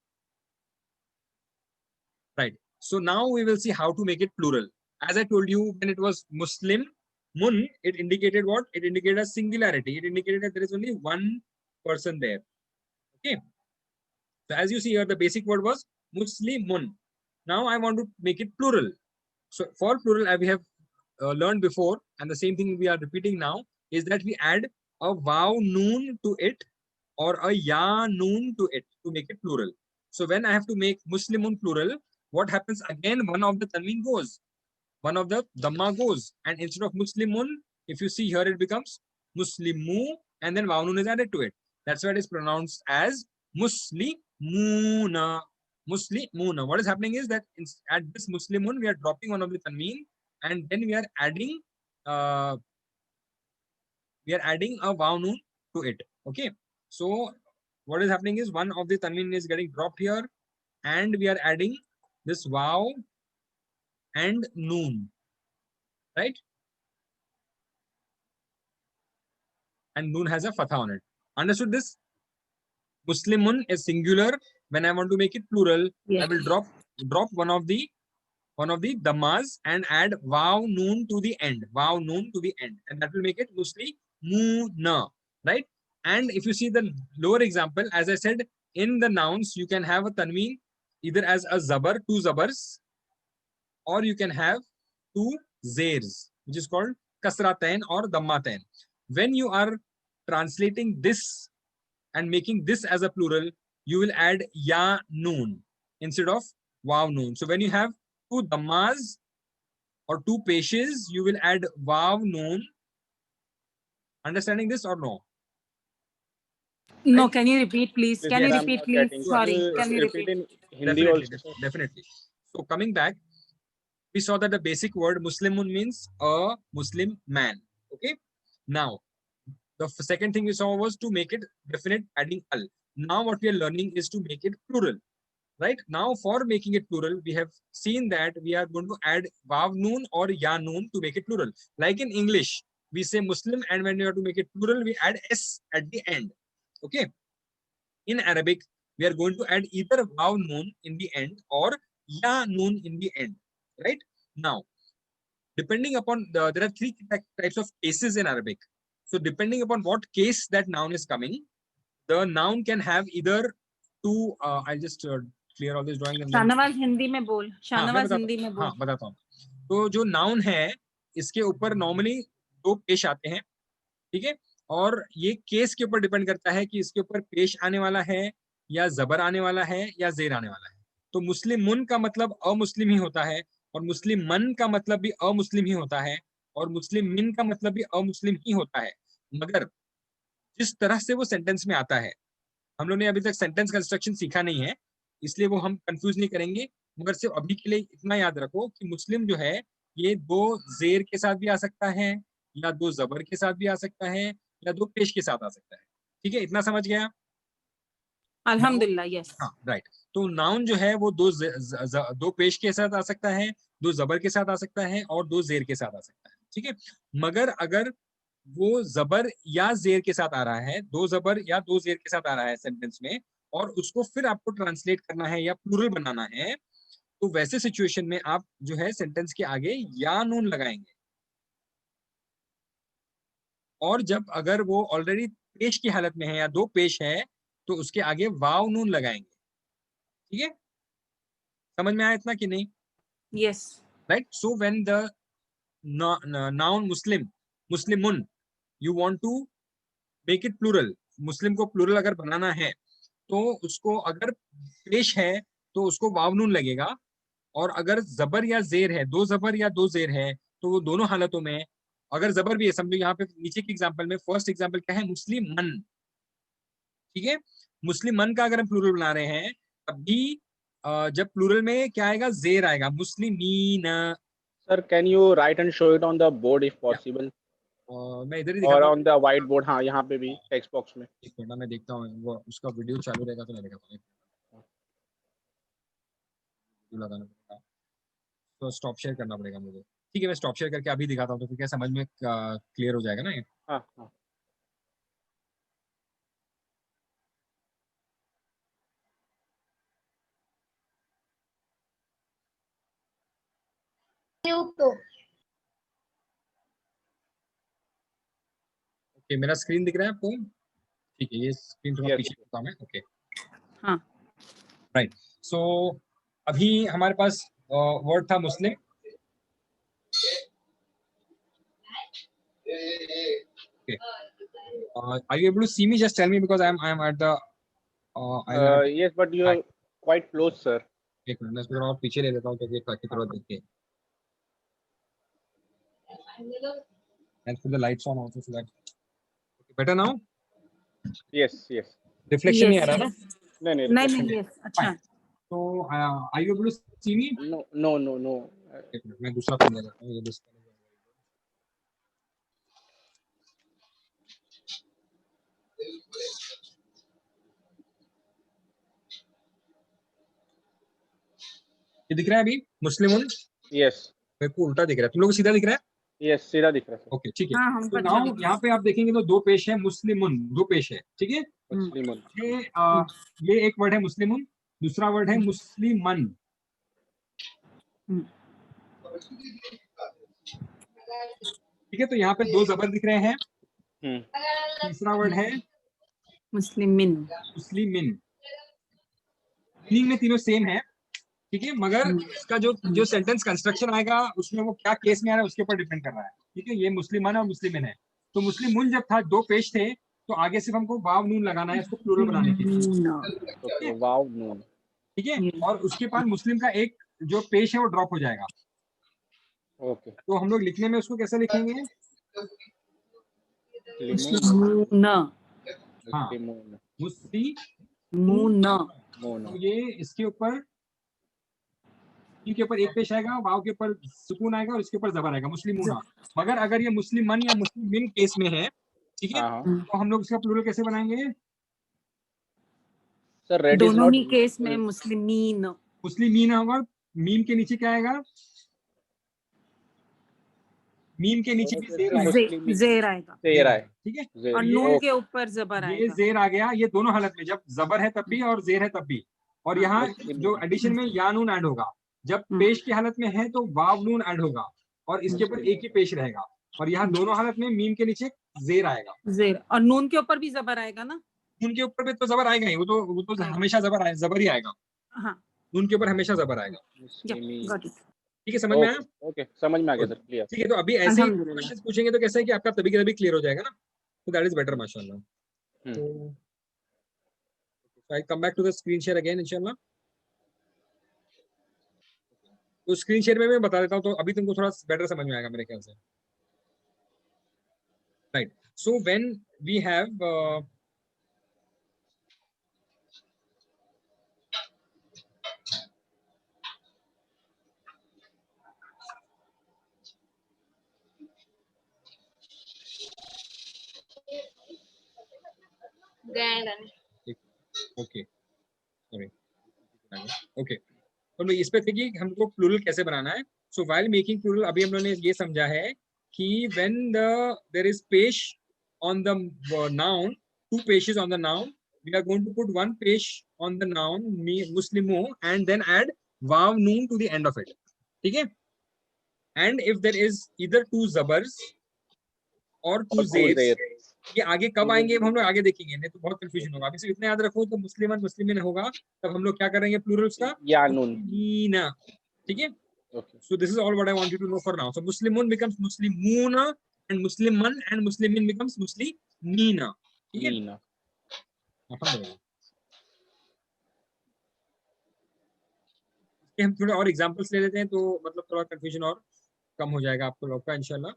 Right. So now we will see how to make it plural. As I told you, when it was Muslim, Mun, it indicated what? It indicated a singularity. It indicated that there is only one person there. Okay. So as you see here, the basic word was Muslimun. Now I want to make it plural. So for plural, as we have learned before, and the same thing we are repeating now, is that we add a waw noon to it or a ya noon to it to make it plural. So when I have to make Muslimun plural, what happens again? One of the tanween goes, one of the dhamma goes, and instead of Muslimun, if you see here, it becomes Muslimu, and then waw noon is added to it. That's why it is pronounced as Muslimuna. Muslimuna. What is happening is that at this Muslimun, we are dropping one of the tanween, and then we are adding a waw noon to it. Okay. So what is happening is one of the tanween is getting dropped here, and we are adding this waw and noon, right? And noon has a fatha on it. Understood this? Muslimun is singular. When I want to make it plural, Yeah. I will drop one of the dhammas and add waw noon to the end. Waw noon to the end, and that will make it Muslimuna, right? And if you see the lower example, as I said, in the nouns you can have a tanween either as a zabar, two zabars, or you can have two zairs, which is called kasratain or dammatain. When you are translating this and making this as a plural, you will add ya noon instead of waw noon. So when you have two dhammas or two peshes, you will add waw noon. Understanding this or no? No, can you repeat, please? Please, Can sir, you I'm repeat, not please? getting. Can Sorry, you can you repeat repeat? in Hindi Definitely, also, sir? definitely. So coming back, we saw that the basic word Muslimun means a Muslim man. Okay. Now, the second thing we saw was to make it definite, adding al. Now, what we are learning is to make it plural. Right now, for making it plural, we have seen that we are going to add vav noon or ya noon to make it plural. Like in English, we say Muslim, and when we have to make it plural, we add s at the end. Okay. In Arabic, we are going to add either vav noon in the end or ya noon in the end. Right now, depending upon there are three types of cases in Arabic. So depending upon what case that noun is coming, the noun can have either two. I'll just clear all this drawing and then Shahnawaz Hindi में बोल. मैं शाहनवाज बताता हिंदी में हूँ. बोल. हाँ, बताता हूँ. तो जो नाउन है, इसके ऊपर नॉर्मली दो पेश आते हैं. ठीक है. और ये केस के ऊपर डिपेंड करता है कि इसके ऊपर पेश आने वाला है या जबर आने वाला है या जेर आने वाला है. तो मुस्लिमुन का मतलब अमुस्लिम ही होता है, और मुस्लिम मन का मतलब भी अमुस्लिम ही होता है, और मुस्लिम मिन का मतलब भी अमुस्लिम ही होता है. मगर जिस तरह से वो सेंटेंस में आता है, हम लोग ने अभी तक सेंटेंस कंस्ट्रक्शन सीखा नहीं है, इसलिए वो हम कंफ्यूज नहीं करेंगे. मगर सिर्फ अभी के लिए इतना याद रखो कि मुस्लिम जो है, ये दो जेर के साथ भी आ सकता है, या दो जबर के साथ भी आ सकता है, या दो पेश के साथ आ सकता है. ठीक है, इतना समझ गया? अल्हम्दुलिल्लाह, यस. हाँ, राइट. तो नाउन जो है वो दो पेश के साथ आ सकता है, दो जबर के साथ आ सकता है, और दो जेर के साथ आ सकता है. ठीक है. मगर अगर वो जबर या जेर के साथ आ रहा है, दो जबर या दो जेर के साथ आ रहा है सेंटेंस में, और उसको फिर आपको ट्रांसलेट करना है या प्लूरल बनाना है, तो वैसे सिचुएशन में आप जो है सेंटेंस के आगे या नून लगाएंगे. और जब अगर वो ऑलरेडी पेश की हालत में है या दो पेश है, तो उसके आगे वाव नून लगाएंगे. ठीक है, समझ में आया इतना कि नहीं? Yes. Right. So when the noun मुस्लिमुन, you want to make it plural, Muslim को प्लूरल अगर बनाना है, तो उसको अगर पेश है तो उसको वाव नून लगेगा, और अगर जबर या जेर है, दो जबर या दो जेर है, तो वो दोनों हालतों में, अगर जबर भी है, समझो यहाँ पे नीचे के एग्जांपल में फर्स्ट एग्जांपल क्या है, मुस्लिम मन. ठीक है. मुस्लिम मन का अगर हम प्लूरल बना रहे हैं, तब भी जब प्लूरल में क्या आएगा, जेर आएगा, मुस्लिमीन. Sir, can you write and show it on the board if possible, मैं इधर ही or दिखाता हूँ. on the white board? हाँ, यहाँ पे भी text box में. एक मिनट, मैं देखता हूँ वो उसका वीडियो चालू रहेगा तो मैं दिखाता हूँ. वीडियो लगाना पड़ेगा, तो स्टॉप शेयर करना पड़ेगा मुझे. ठीक है, मैं स्टॉप शेयर करके अभी दिखाता हूँ, तो फिर क्या समझ में क्लियर हो जाएगा ना ये. हाँ हाँ. ओके, मेरा स्क्रीन दिख रहा है आपको? ठीक है, ये स्क्रीन थोड़ा Yes. पीछे करता हूं मैं. ओके, हाँ. राइट. सो अभी हमारे पास वर्ड था मुस्लिम. Okay. Are you able to see me? Just tell me, because I am at the Yes, but you are quite close, sir. एक मिनट, मैं इसको थोड़ा और पीछे ले लेता हूँ ताकि थोड़ा दिखे. And put the lights on also so that better now. Yes, yes. Reflection नहीं Yes. आ रहा ना? नहीं नहीं. नहीं reflection नहीं, yes. अच्छा. Fine. So are you able to see me? नहीं. No, no, no, no. एक मिनट, मैं दूसरा पेन ले लेता हूँ. ये display ये दिख रहा है अभी मुस्लिमुन? Yes, मेरे को उल्टा दिख रहा है, तुम लोगों को सीधा दिख रहा है? yes. सीधा दिख रहा है, sir. ओके, ठीक है. हाँ, हमको तो अच्छा नाउ दिख रहा यहाँ पे आप देखेंगे तो दो पेश है, मुस्लिमुन, दो पेश है. ठीक है. मुस्लिमन. ये एक वर्ड है मुस्लिमुन, दूसरा वर्ड है मुस्लिमन. ठीक है. तो यहाँ पे दो जबर दिख रहे हैं. तीसरा वर्ड है मुस्लिमिन. मुस्लिमिन. मीनिंग में तीनों सेम है. ठीक है, मगर इसका जो सेंटेंस कंस्ट्रक्शन आएगा, उसमें वो क्या केस में आ रहा है उसके ऊपर डिपेंड कर रहा है. ठीक है. ये मुस्लिमन और मुस्लिमिन है. तो मुस्लिमुन जब था, दो पेश थे, तो आगे सिर्फ हमको वाव नून लगाना है इसको प्लूरल बनाने के लिए. Okay, wow, no. ठीक है. और उसके बाद मुस्लिम का एक जो पेश है वो ड्रॉप हो जाएगा. Okay. तो हम लोग लिखने में उसको कैसे लिखेंगे? मुस्लिमून. हाँ मुस्लिमून मूना मून तो ये इसके ऊपर के ऊपर एक पेश आएगा, वाव के ऊपर सुकून आएगा और इसके ऊपर जबर आएगा, मुस्लिमूना। मगर अगर ये मुस्लिमन या मुस्लिमिन केस में है, ठीक है, हाँ हाँ तो हम लोग इसका प्लूरल कैसे बनाएंगे? सर रेड इज दोनों नॉट ही केस में मुस्लिमीन। मुस्लिमीन होगा, मीम के नीचे क्या आएगा? मीम के नीचे भी जेर आएगा, मुस्लिम जेर आएगा तेरा है ठीक है। जेर और नून ओके के ऊपर जबर ये आएगा। जेर आ गया, ये दोनों हालत में, जब जबर है तब भी और जेर है तब भी। और यहाँ मुस्लिम जो एडिशन में या नून ऐड होगा, जब पेश की हालत में है तो वाव नून ऐड होगा और इसके ऊपर एक ही पेश रहेगा। और यहाँ दोनों हालत में मीम के नीचे जेर आएगा, जेर, और नून के ऊपर भी जबर आएगा ना। नून के ऊपर भी तो जबर आएगा ही, वो तो हमेशा जबर ही आएगा, हाँ नून के ऊपर हमेशा जबर आएगा। मुस्लिमी गॉट इट। ठीक है, समझ में आया? ओके ओके समझ में आ गया सर क्लियर ठीक है, तो अभी ऐसे ही अल्हम्दुलिल्लाह। क्वेश्चंस पूछेंगे तो कैसा है कि आपका तभी के तभी क्लियर हो जाएगा ना, तो दैट इज बेटर माशाल्लाह। तो I come back to the screen share again इंशाल्लाह। तो स्क्रीन शेयर में मैं बता देता हूँ, तो अभी तुमको थोड़ा बेटर समझ में आएगा मेरे ख्याल से। Right, so when we have okay sorry okay, तो इस पे थे कि हमको प्लूरल कैसे बनाना है। सो व्हाइल मेकिंग प्लूरल अभी हम लोगों ने ये समझा है कि व्हेन देयर इज पेश ऑन द नाउन, टू पेशेस on the noun, we are going to put one pesh on the noun muslimu and then add vav noon to the end of it, ठीक है। and if there is either two zabars or two zairs, ये आगे कब आएंगे हम लोग आगे देखेंगे, नहीं तो बहुत कंफ्यूजन होगा। अभी सिर्फ इतना याद रखो, तो मुस्लिमन मुस्लिमिन होगा तब हम लोग क्या करेंगे प्लूरल्स का, यानून मुस्लिमीना, ठीक है। Okay So this is all what I want you to know for now. So Muslimun becomes Muslimuna and Musliman and Muslimin becomes Muslimina, ठीक है। मीना अल्हम्दुलिल्लाह। इसके हम थोड़े और एग्जांपल्स ले लेते हैं, तो मतलब थोड़ा कंफ्यूजन और कम हो जाएगा आपको लोग का इंशाल्लाह।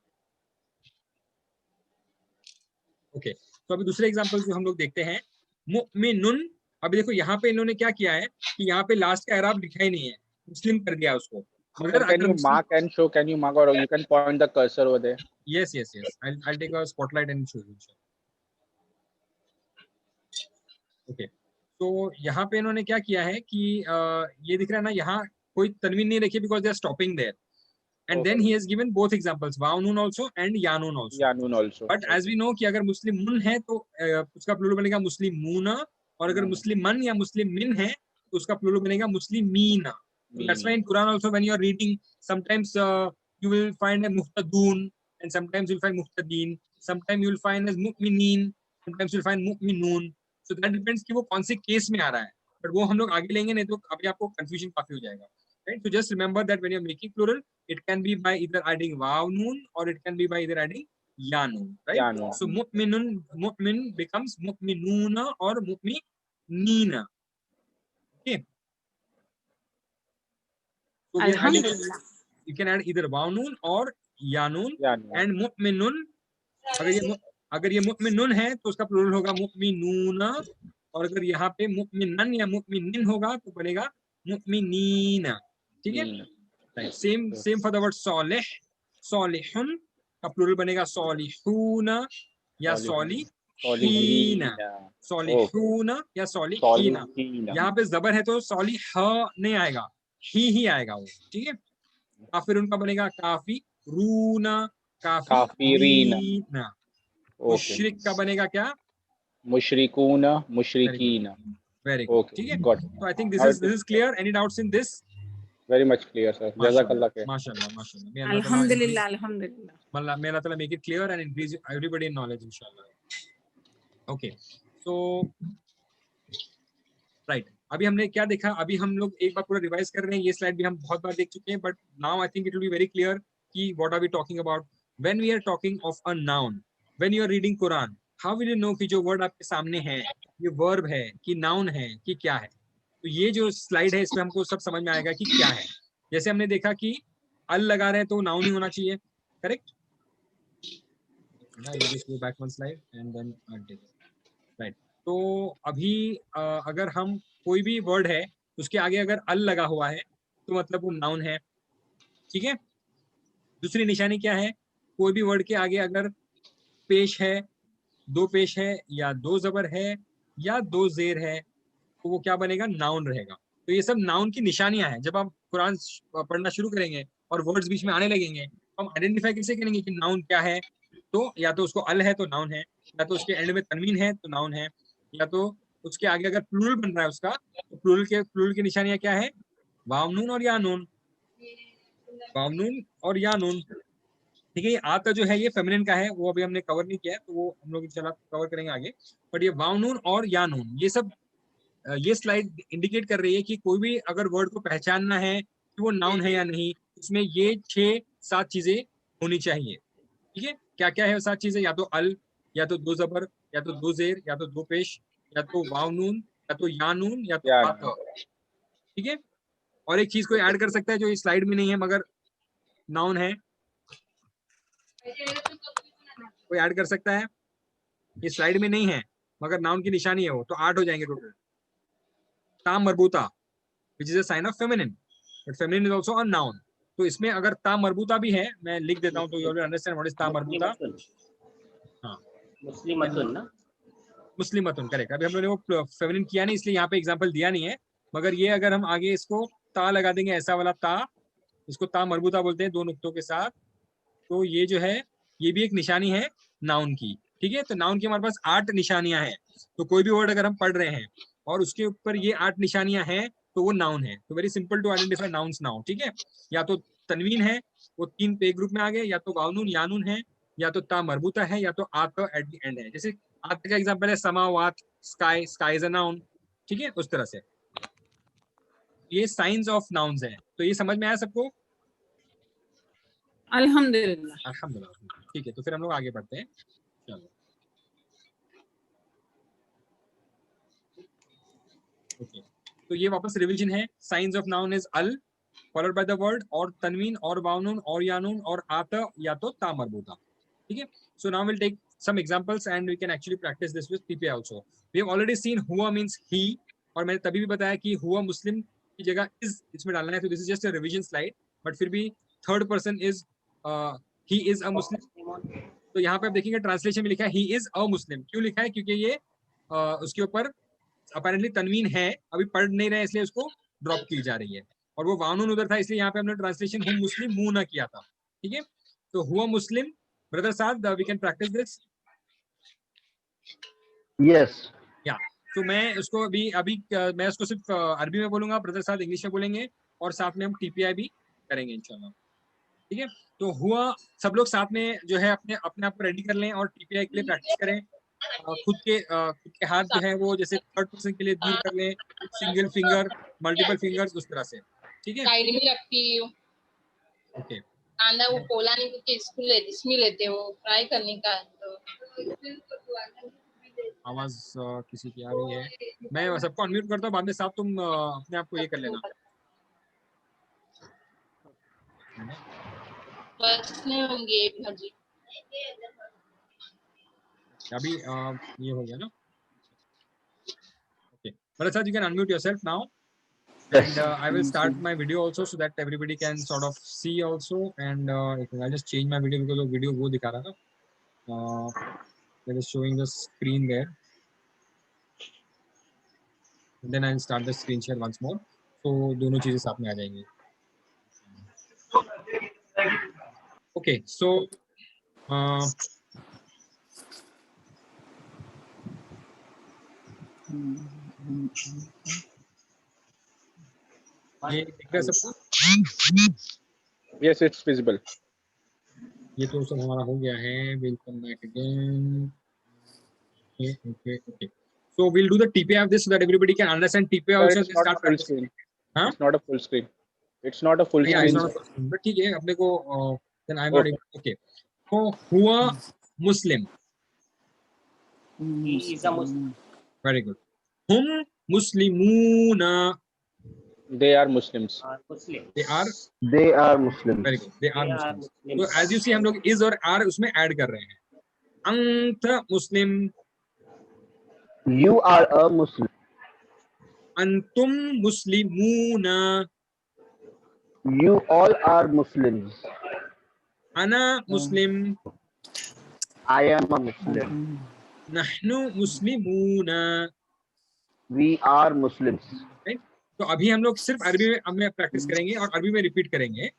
ओके, तो अभी दूसरे एग्जांपल जो हम लोग देखते हैं, मुमिनुन। अभी देखो यहाँ पे इन्होंने क्या किया है कि यहाँ पे लास्ट का एराब लिखा ही नहीं है, मुस्लिम कर दिया उसको। मगर can you mark and show, can you mark or you can point the cursor over there? yes I'll take a spotlight and show you. Okay, तो यहाँ पे इन्होंने क्या किया है कि ये दिख रहा है ना, यहाँ कोई तनवीन नहीं रखी because they are stopping there, and then he has given both examples, vav noon also and ya noon also. यानून also But as we know कि अगर मुस्लिम मुन है तो उसका प्लूरल बनेगा मुस्लिमूना, और अगर मुस्लिम मन या मुस्लिम मिन है तो उसका प्लूरल बनेगा मुस्लिमीना. So that's why in Quran also when you are reading, sometimes you will find a muhtadun and sometimes you'll find muhtadin, sometimes you will find as mu'minin, sometimes you'll find mu'minun. So that depends कि वो कौन से case में आ रहा है, but वो हम लोग आगे लेंगे, नहीं तो अभी आपको confusion काफी हो जाएगा. Right? So just remember that when you're making plural, it can be by either adding vav noon or it can be by either adding ya noon, right? Ya noon. So mu'minun, mu'min becomes mu'minuna or mu'minina. Okay. So we are adding, अल्हम्दुलिल्लाह। you can add either vav noon or ya noon. यानून And mu'minun, अगर ये मु'मिनुन है तो उसका plural होगा मु'मिनूना, और अगर यहाँ पे मु'मिनन या मु'मिनिन होगा तो बनेगा मु'मिनीना, ठीक है। सेम फॉर द वर्ड सालिह, सालिहुन का प्लूरल बनेगा सालिहूना या सालिहीना, सालिहूना या सालिहीना। यहाँ पे जबर है तो सालिह नहीं आएगा, ही आएगा वो, ठीक है। काफिर उनका बनेगा काफिरूना, काफिरीना। मुशरिक का बनेगा क्या, मुशरिकूना मुशरिकीना वेरी गुड, ठीक है। तो I think this is clear. Any doubts in this? Very much clear sir, जज़ाकल्लाह खैर। माशाल्लाह माशाल्लाह, may अल्हम्दुलिल्लाह अल्हम्दुलिल्लाह। Allah Ta'ala make it clear and increase everybody in knowledge inshallah. Okay, so right, अभी हमने क्या देखा, अभी हम लोग एक बार पूरा रिवाइज कर रहे हैं, ये स्लाइड भी हम बहुत बार देख चुके हैं, but now I think it will be very clear कि what are we talking about when we are talking of a noun. When you are reading Quran, how will you know कि जो वर्ड आपके सामने है ये वर्ब है कि noun है कि क्या है। तो ये जो स्लाइड है इसमें हमको सब समझ में आएगा कि क्या है। जैसे हमने देखा कि अल लगा रहे हैं तो नाउन ही होना चाहिए, correct. Just go back one slide and then I'll take it. Right. तो अभी अगर हम कोई भी वर्ड है उसके आगे अगर अल लगा हुआ है तो मतलब वो नाउन है, ठीक है। दूसरी निशानी क्या है, कोई भी वर्ड के आगे अगर पेश है, दो पेश है या दो जबर है या दो जेर है तो वो क्या बनेगा, नाउन रहेगा। तो ये सब नाउन की निशानियां हैं। जब आप कुरान पढ़ना शुरू करेंगे और वर्ड्स बीच में आने लगेंगे तो हम आइडेंटिफाई कैसे करेंगे कि नाउन क्या है। तो या तो उसको अल है तो नाउन है, या तो उसके एंड में तनवीन है तो नाउन है, या तो उसके आगे अगर प्लूरल बन रहा है उसका तो प्लूरल की निशानियां क्या है, वाव नून और या नून, वाव नून और या नून, ठीक है। ये आता जो है ये फेमिनिन का है, वो अभी हमने कवर नहीं किया है तो वो हम लोग इंशाल्लाह कवर करेंगे आगे। बट ये वाव नून और या नून ये सब ये स्लाइड इंडिकेट कर रही है कि कोई भी अगर वर्ड को पहचानना है कि वो नाउन है या नहीं, इसमें ये 6-7 चीजें होनी चाहिए, ठीक है। क्या क्या है वो 7 चीजें, या तो अल, या तो दो जबर, या तो दो जेर, या तो दो पेश, या तो वाव नून, या तो या नून, या तो Yeah. आत, ठीक है। और एक चीज कोई ऐड कर सकता है जो इस स्लाइड में नहीं है मगर नाउन है, कोई ऐड कर सकता है, ये स्लाइड में नहीं है मगर नाउन की निशानी है वो, तो 8 हो जाएंगे टोटल। ताम मरबूता which is a sign of feminine, but feminine is also a noun. तो इसमें अगर ता मरबूता भी है, मैं लिख देता हूं तो you will understand what is ता मरबूता। हाँ, मुस्लिमतुन ना, मुस्लिमतुन, करेक्ट। अभी हम लोगों ने वो फेमिनिन किया नहीं इसलिए यहाँ पे एग्जांपल दिया नहीं है, मगर ये अगर हम आगे इसको ता लगा देंगे, ऐसा वाला ता, इसको ता मरबूता बोलते हैं, दो नुक्तों के साथ, तो ये जो है ये भी एक निशानी है नाउन की, ठीक है। तो नाउन की हमारे पास 8 निशानियां हैं। तो कोई भी वर्ड अगर हम पढ़ रहे हैं और उसके ऊपर ये 8 निशानियां हैं तो वो नाउन है। तो very simple to identify nouns now, ठीक है। या तो तनवीन है, वो 3 पे ग्रुप में आ गए, या तो वाउनून यानून है, या तो ता मरबूता है, या तो आत एट द एंड है। जैसे आत का एग्जांपल है समावात, sky, sky is a noun, ठीक है, उस तरह से। ये साइंस ऑफ नाउन्स है। तो ये समझ में आया सबको? अल्हम्दुलिल्लाह। अल्हम्दुलिल्लाह, ठीक है। तो फिर हम लोग आगे बढ़ते हैं, चलो। ओके, तो ये वापस रिवीजन है। Science of noun is all followed by the word, और तनवीन और वाउनून और यानून और आत या तो ता मरबूता, ठीक है। So now will take some examples and we can actually practice this with TPI also. We have already seen हुआ means he, और मैंने तभी भी बताया कि हुआ मुस्लिम की जगह is इसमें डालना है। तो this is just a revision slide, but फिर भी third person is he is a Muslim। तो यहाँ पे आप देखेंगे ट्रांसलेशन में लिखा है he is a Muslim। क्यों लिखा है? क्योंकि ये उसके ऊपर अपेरेंटली तनवीन है, अभी पढ़ नहीं रहे इसलिए उसको ड्रॉप की जा रही है, और वो वानून उधर था इसलिए यहाँ पे हमने ट्रांसलेशन हुम मुस्लिम मुंह ना किया था, ठीक है। तो हुआ मुस्लिम, ब्रदर साहब we can practise this. Yes. या तो मैं उसको अभी अभी मैं उसको सिर्फ अरबी में बोलूंगा, ब्रदर साहब इंग्लिश में बोलेंगे, और साथ में हम टीपीआई भी करेंगे इंशाल्लाह, ठीक है। तो हुआ, सब लोग साथ में जो है अपने अपने आप को रेडी कर लें और टीपीआई के लिए प्रैक्टिस करें। खुद के हाथ जो है वो जैसे थर्ड पर्सन के लिए दूर कर लें, सिंगल फिंगर, मल्टीपल फिंगर्स, उस तरह से, ठीक है। साइड में रखती हूँ। ओके, कांदा वो पोला नहीं क्योंकि इसमें लेते हो फ्राई करने का तो आवाज किसी की आ रही है, मैं सबको अनम्यूट करता हूँ, बाद में साहब तुम अपने आप को ये कर लेना। बस नहीं होंगे भाजी। अभी ये हो गया ना, okay. Brother Sir, you can unmute yourself now, and I will start my video also so that everybody can sort of see also, and I'll just change my video because the video वो दिखा रहा था, that is showing the screen there, and then I'll start the screen share once more, so दोनों चीजें साथ में आ जाएंगी। Okay, so ये दिख रहा है सबको? Yes, it's visible. ये तो सब हमारा हो गया है। We'll come back again. Okay. So we'll do the TPI of this so that everybody can understand TPI Sir, also. it's not a full screen. Huh? It's not a full screen. It's not a full Yeah, screen. it's not a full screen. But ठीक है, अपने को then I'm not able. Okay. So हुआ Muslim. he is a Muslim. Very good. Hum Muslimuna. They are Muslims. Muslim. They are Muslims. very good. They are They are Muslims. Muslims. So as you see, हम लोग is और are उसमें add कर रहे हैं। अंत मुस्लिम, You are a Muslim. Antum muslimuna. You all are Muslims. Ana muslim. I am a Muslim. Nahnu muslimuna. We are Muslims. Right? तो अभी हम लोग सिर्फ अरबी में प्रैक्टिस करेंगे और अरबी में रिपीट करेंगे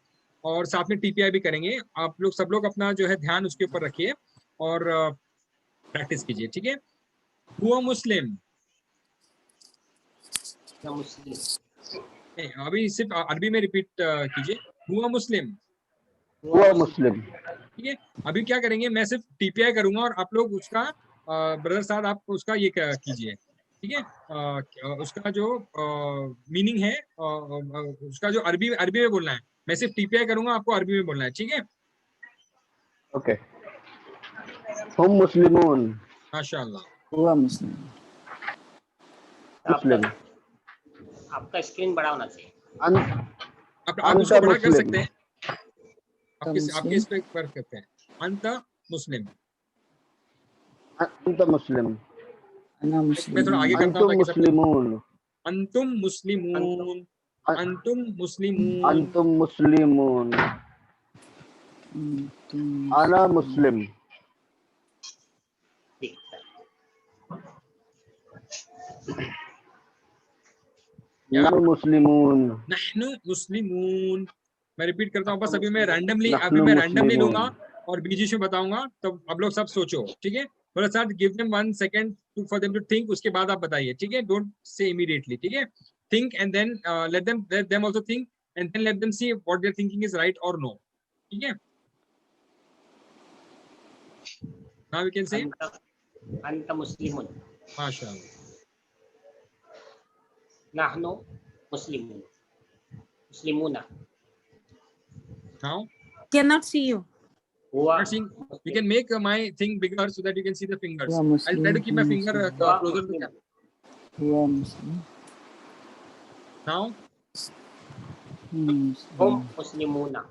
और साथ में टीपीआई भी करेंगे। आप लोग सब लोग अपना जो है ध्यान उसके ऊपर रखिए और प्रैक्टिस कीजिए, ठीक है। हुआ मुस्लिम, मुस्लिम अभी सिर्फ अरबी में रिपीट कीजिए। हुआ मुस्लिम, हुआ मुस्लिम। ठीक है। अभी क्या करेंगे, मैं सिर्फ टीपीआई करूंगा और आप लोग उसका ब्रदर साहब आप उसका ये कीजिए, ठीक है। उसका जो मीनिंग है उसका जो अरबी में बोलना है, मैं सिर्फ टीपीआई करूंगा, आपको अरबी में बोलना है, ठीक है। ओके। हम मुस्लिमून। माशाअल्लाह। हुआ मुस्लिम। मुस्लिम। आपका स्क्रीन बड़ा होना चाहिए। आप उसको बड़ा कर सकते हैं, मुस्लिम। आपके इस पे वर्क करते हैं। अंत मुस्लिम। अंत मुस्लिम। अना मैं मुस्लिम। थोड़ा आगे करता अंतुम हूँ ताकि सब मुस्लिमून। अंतुम मुस्लिमून। अंतुम मुस्लिमून। अंतुम मुस्लिमून। अना मुस्लिम। ठीक है। नहनु मुस्लिमून। नहनु मुस्लिमून। मैं रिपीट करता हूँ बस, अभी मैं नहनु रैंडमली मुस्लिमून। लूंगा और बीच में बताऊंगा, तो आप लोग सब सोचो, ठीक है। थोड़ा सा give them 1 second for them to think, उसके बाद आप बताइए, ठीक है। डोंट से इमीडिएटली, ठीक है। Think and then let them also think and then let them see what their thinking is right और नो, ठीक है। नाउ वी कैन से अंत मुस्लिमुन। माशाअल्लाह। नहनु मुस्लिमुन। मुस्लिमुना। नाउ Cannot see you. हुआ not seeing, you can make my thing bigger so that you can see the fingers. हुआ I'll try to keep my Muslim. finger हुआ closer to the Muslim. camera. हुआ मुस्लिम। Now हम मुस्लिमुना।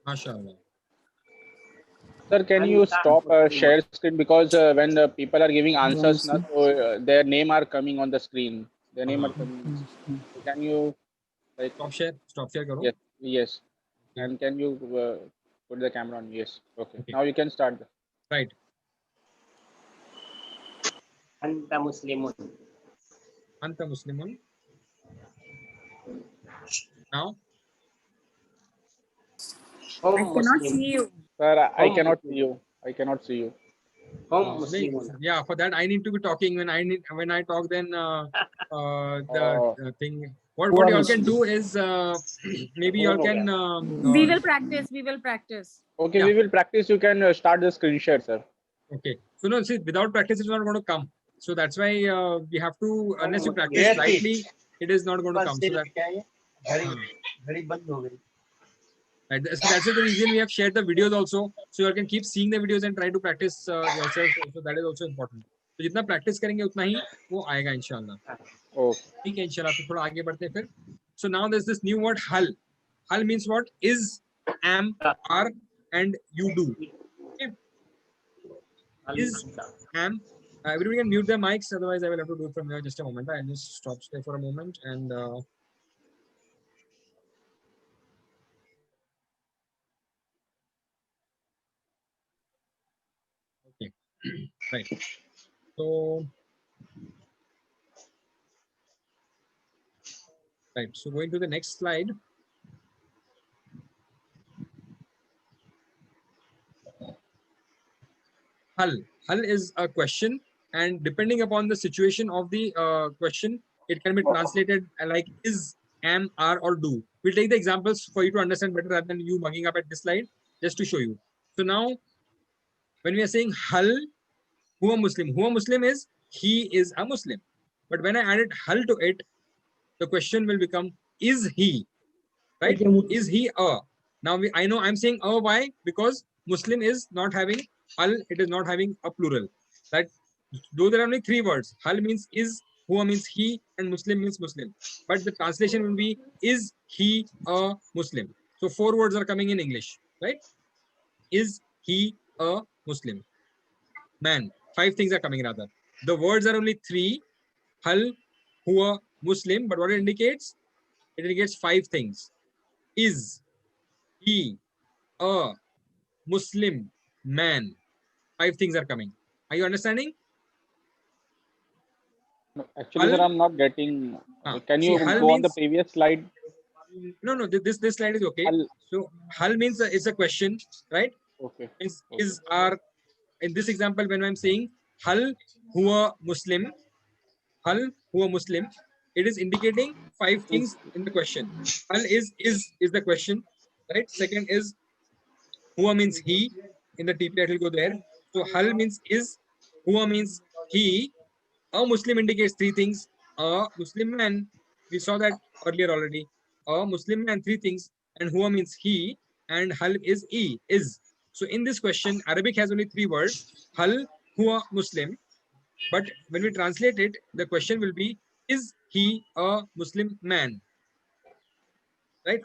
माशाअल्लाह। Sir, can you stop share screen, because when people are giving answers, Muslim. so, their name are coming on the screen. Their name are coming. On the screen. So can you like stop share करो। yes, yes, and can you put the camera on? Yes. Okay. Okay. Now you can start. Right. अंत मुस्लिमुन। Anta Muslimun. Now हम I cannot Muslim. see you. Sir, I Hum cannot see Muslim. you. I cannot see you. हम मुस्लिमुन। yeah, for that I need to be talking. When I talk, then the thing. What y'all can do is maybe y'all can We will practice. We will practice. Okay, Yeah. we will practice. You can start the screen share, sir. okay. So no, see, without practice it's not going to come. So that's why we have to, unless you practice slightly, it is not going to come. So that right. So that's the reason we have shared the videos also, so you can keep seeing the videos and try to practice yourself. So that is also important. तो जितना practice करेंगे उतना ही वो आएगा इंशाल्लाह। Okay. ठीक है इंशाल्लाह। तो थोड़ा आगे बढ़ते हैं फिर। So now there's this new word hal. Hal means what? Is, am, are, and you do. Okay. Is, am. Everybody can mute their mics, otherwise I will have to do it from here. Just a moment. I'll just stop stay for a moment and. Okay. Right. So. Right. So going to the next slide. Hal. Hal is a question, and depending upon the situation of the question, it can be translated like is, am, are, or do. We'll take the examples for you to understand better rather than you mugging up at this slide, just to show you. So now, when we are saying hal, huwa Muslim is he is a Muslim. But when I added hal to it, the question will become is he, right? Is he a? Now I know I'm saying a, why? Because Muslim is not having hal, it is not having a plural. That though there are only 3 words, hal means is, huwa means he, and Muslim means Muslim. But the translation will be is he a Muslim? So 4 words are coming in English, right? Is he a Muslim? Man, 5 things are coming rather. The words are only 3, hal huwa Muslim, but what it indicates? It indicates 5 things. Is he a Muslim man? 5 things are coming. Are you understanding? No, actually, sir, Hal, I'm not getting. Can see, you hal go on the means, previous slide? no, this slide is okay. Hal. So hal means it's a question, right? Okay. Means Okay. is are, in this example when I'm saying hal huwa Muslim, hal huwa Muslim, it is indicating 5 things in the question. Hal is the question, right? Second is huwa means he. In the TP it will go there. So hal means is, huwa means he. A Muslim indicates 3 things. A Muslim man, we saw that earlier already. A Muslim man, 3 things, and huwa means he, and hal is e, is. So in this question, Arabic has only 3 words, hal huwa Muslim. But when we translate it, the question will be, is he a Muslim man? Right?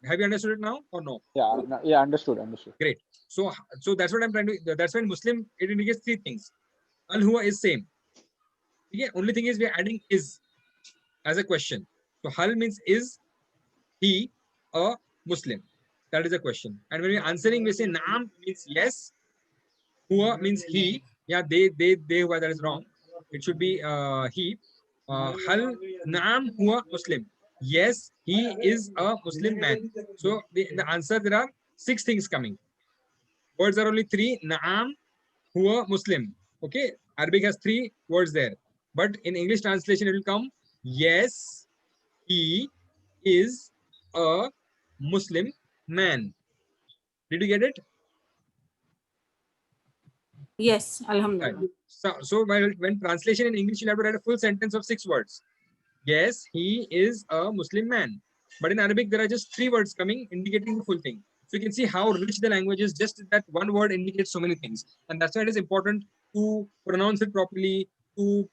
Have you understood it now or no? Yeah. Yeah. Understood. Understood. Great. So that's what I'm trying to. That's when Muslim it indicates 3 things. Al huwa is same. Yeah. Only thing is we are adding is as a question. So hal means is he a Muslim? That is a question. And when we're answering, we say naam means yes. Huwa means he. Yeah, they, huwa, that is wrong. It should be he. Hal naam huwa Muslim. Yes, he is a Muslim man. So in the answer, there are 6 things coming. Words are only 3. Naam huwa Muslim. Okay, Arabic has 3 words there. But in English translation, it will come yes, he is a Muslim man. Did you get it? Yes, Right. Alhamdulillah. So when translation in English, you'll have to write a full sentence of 6 words. Yes, he is a Muslim man. But in Arabic, there are just 3 words coming indicating the full thing. So you can see how rich the language is. Just that one word indicates so many things. And that's why it is important to pronounce it properly, to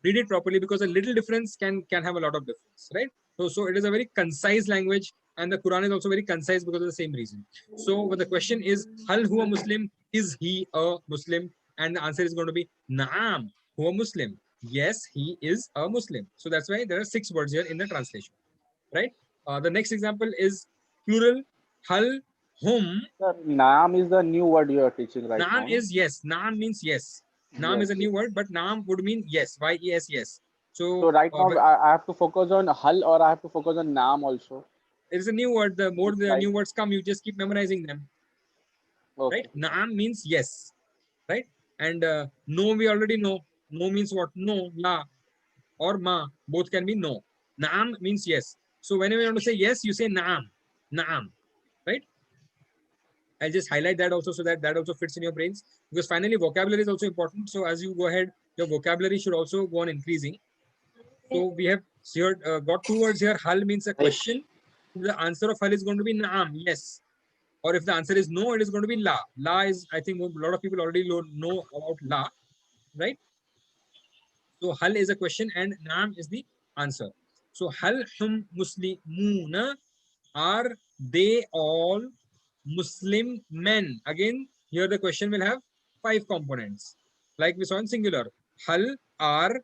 read it properly, because a little difference can have a lot of difference, right? So it is a very concise language, and the Quran is also very concise because of the same reason. So but the question is, hal huwa Muslim? Is he a Muslim? And the answer is going to be naam huwa Muslim. Yes, he is a Muslim. So that's why there are 6 words here in the translation, right? The next example is plural, hal hum. Sir, Naam is the new word you are teaching right now. Naam is yes. Naam means yes. Naam Yes, is a new yes. word, but naam would mean yes. Y-E-S, yes. So right now I have to focus on Hal or I have to focus on Naam also. it is a new word. The more the Like, new words come, you just keep memorizing them, right? okay. Naam means yes, right? And no, we already know. No means what? No, la, or ma. Both can be no. Naam means yes. So whenever you want to say yes, you say naam. Naam, right? I'll just highlight that also so that that also fits in your brains, because finally vocabulary is also important. So as you go ahead, your vocabulary should also go on increasing. So we have here got 2 words here. Hal means a question. The answer of hal is going to be naam, yes. Or if the answer is no, it is going to be la. La is, I think, a lot of people already know about la, right? So hal is a question and naam is the answer. So hal hum muslimuna, are they all Muslim men? Again, here the question will have 5 components, like we saw in singular. Hal, are,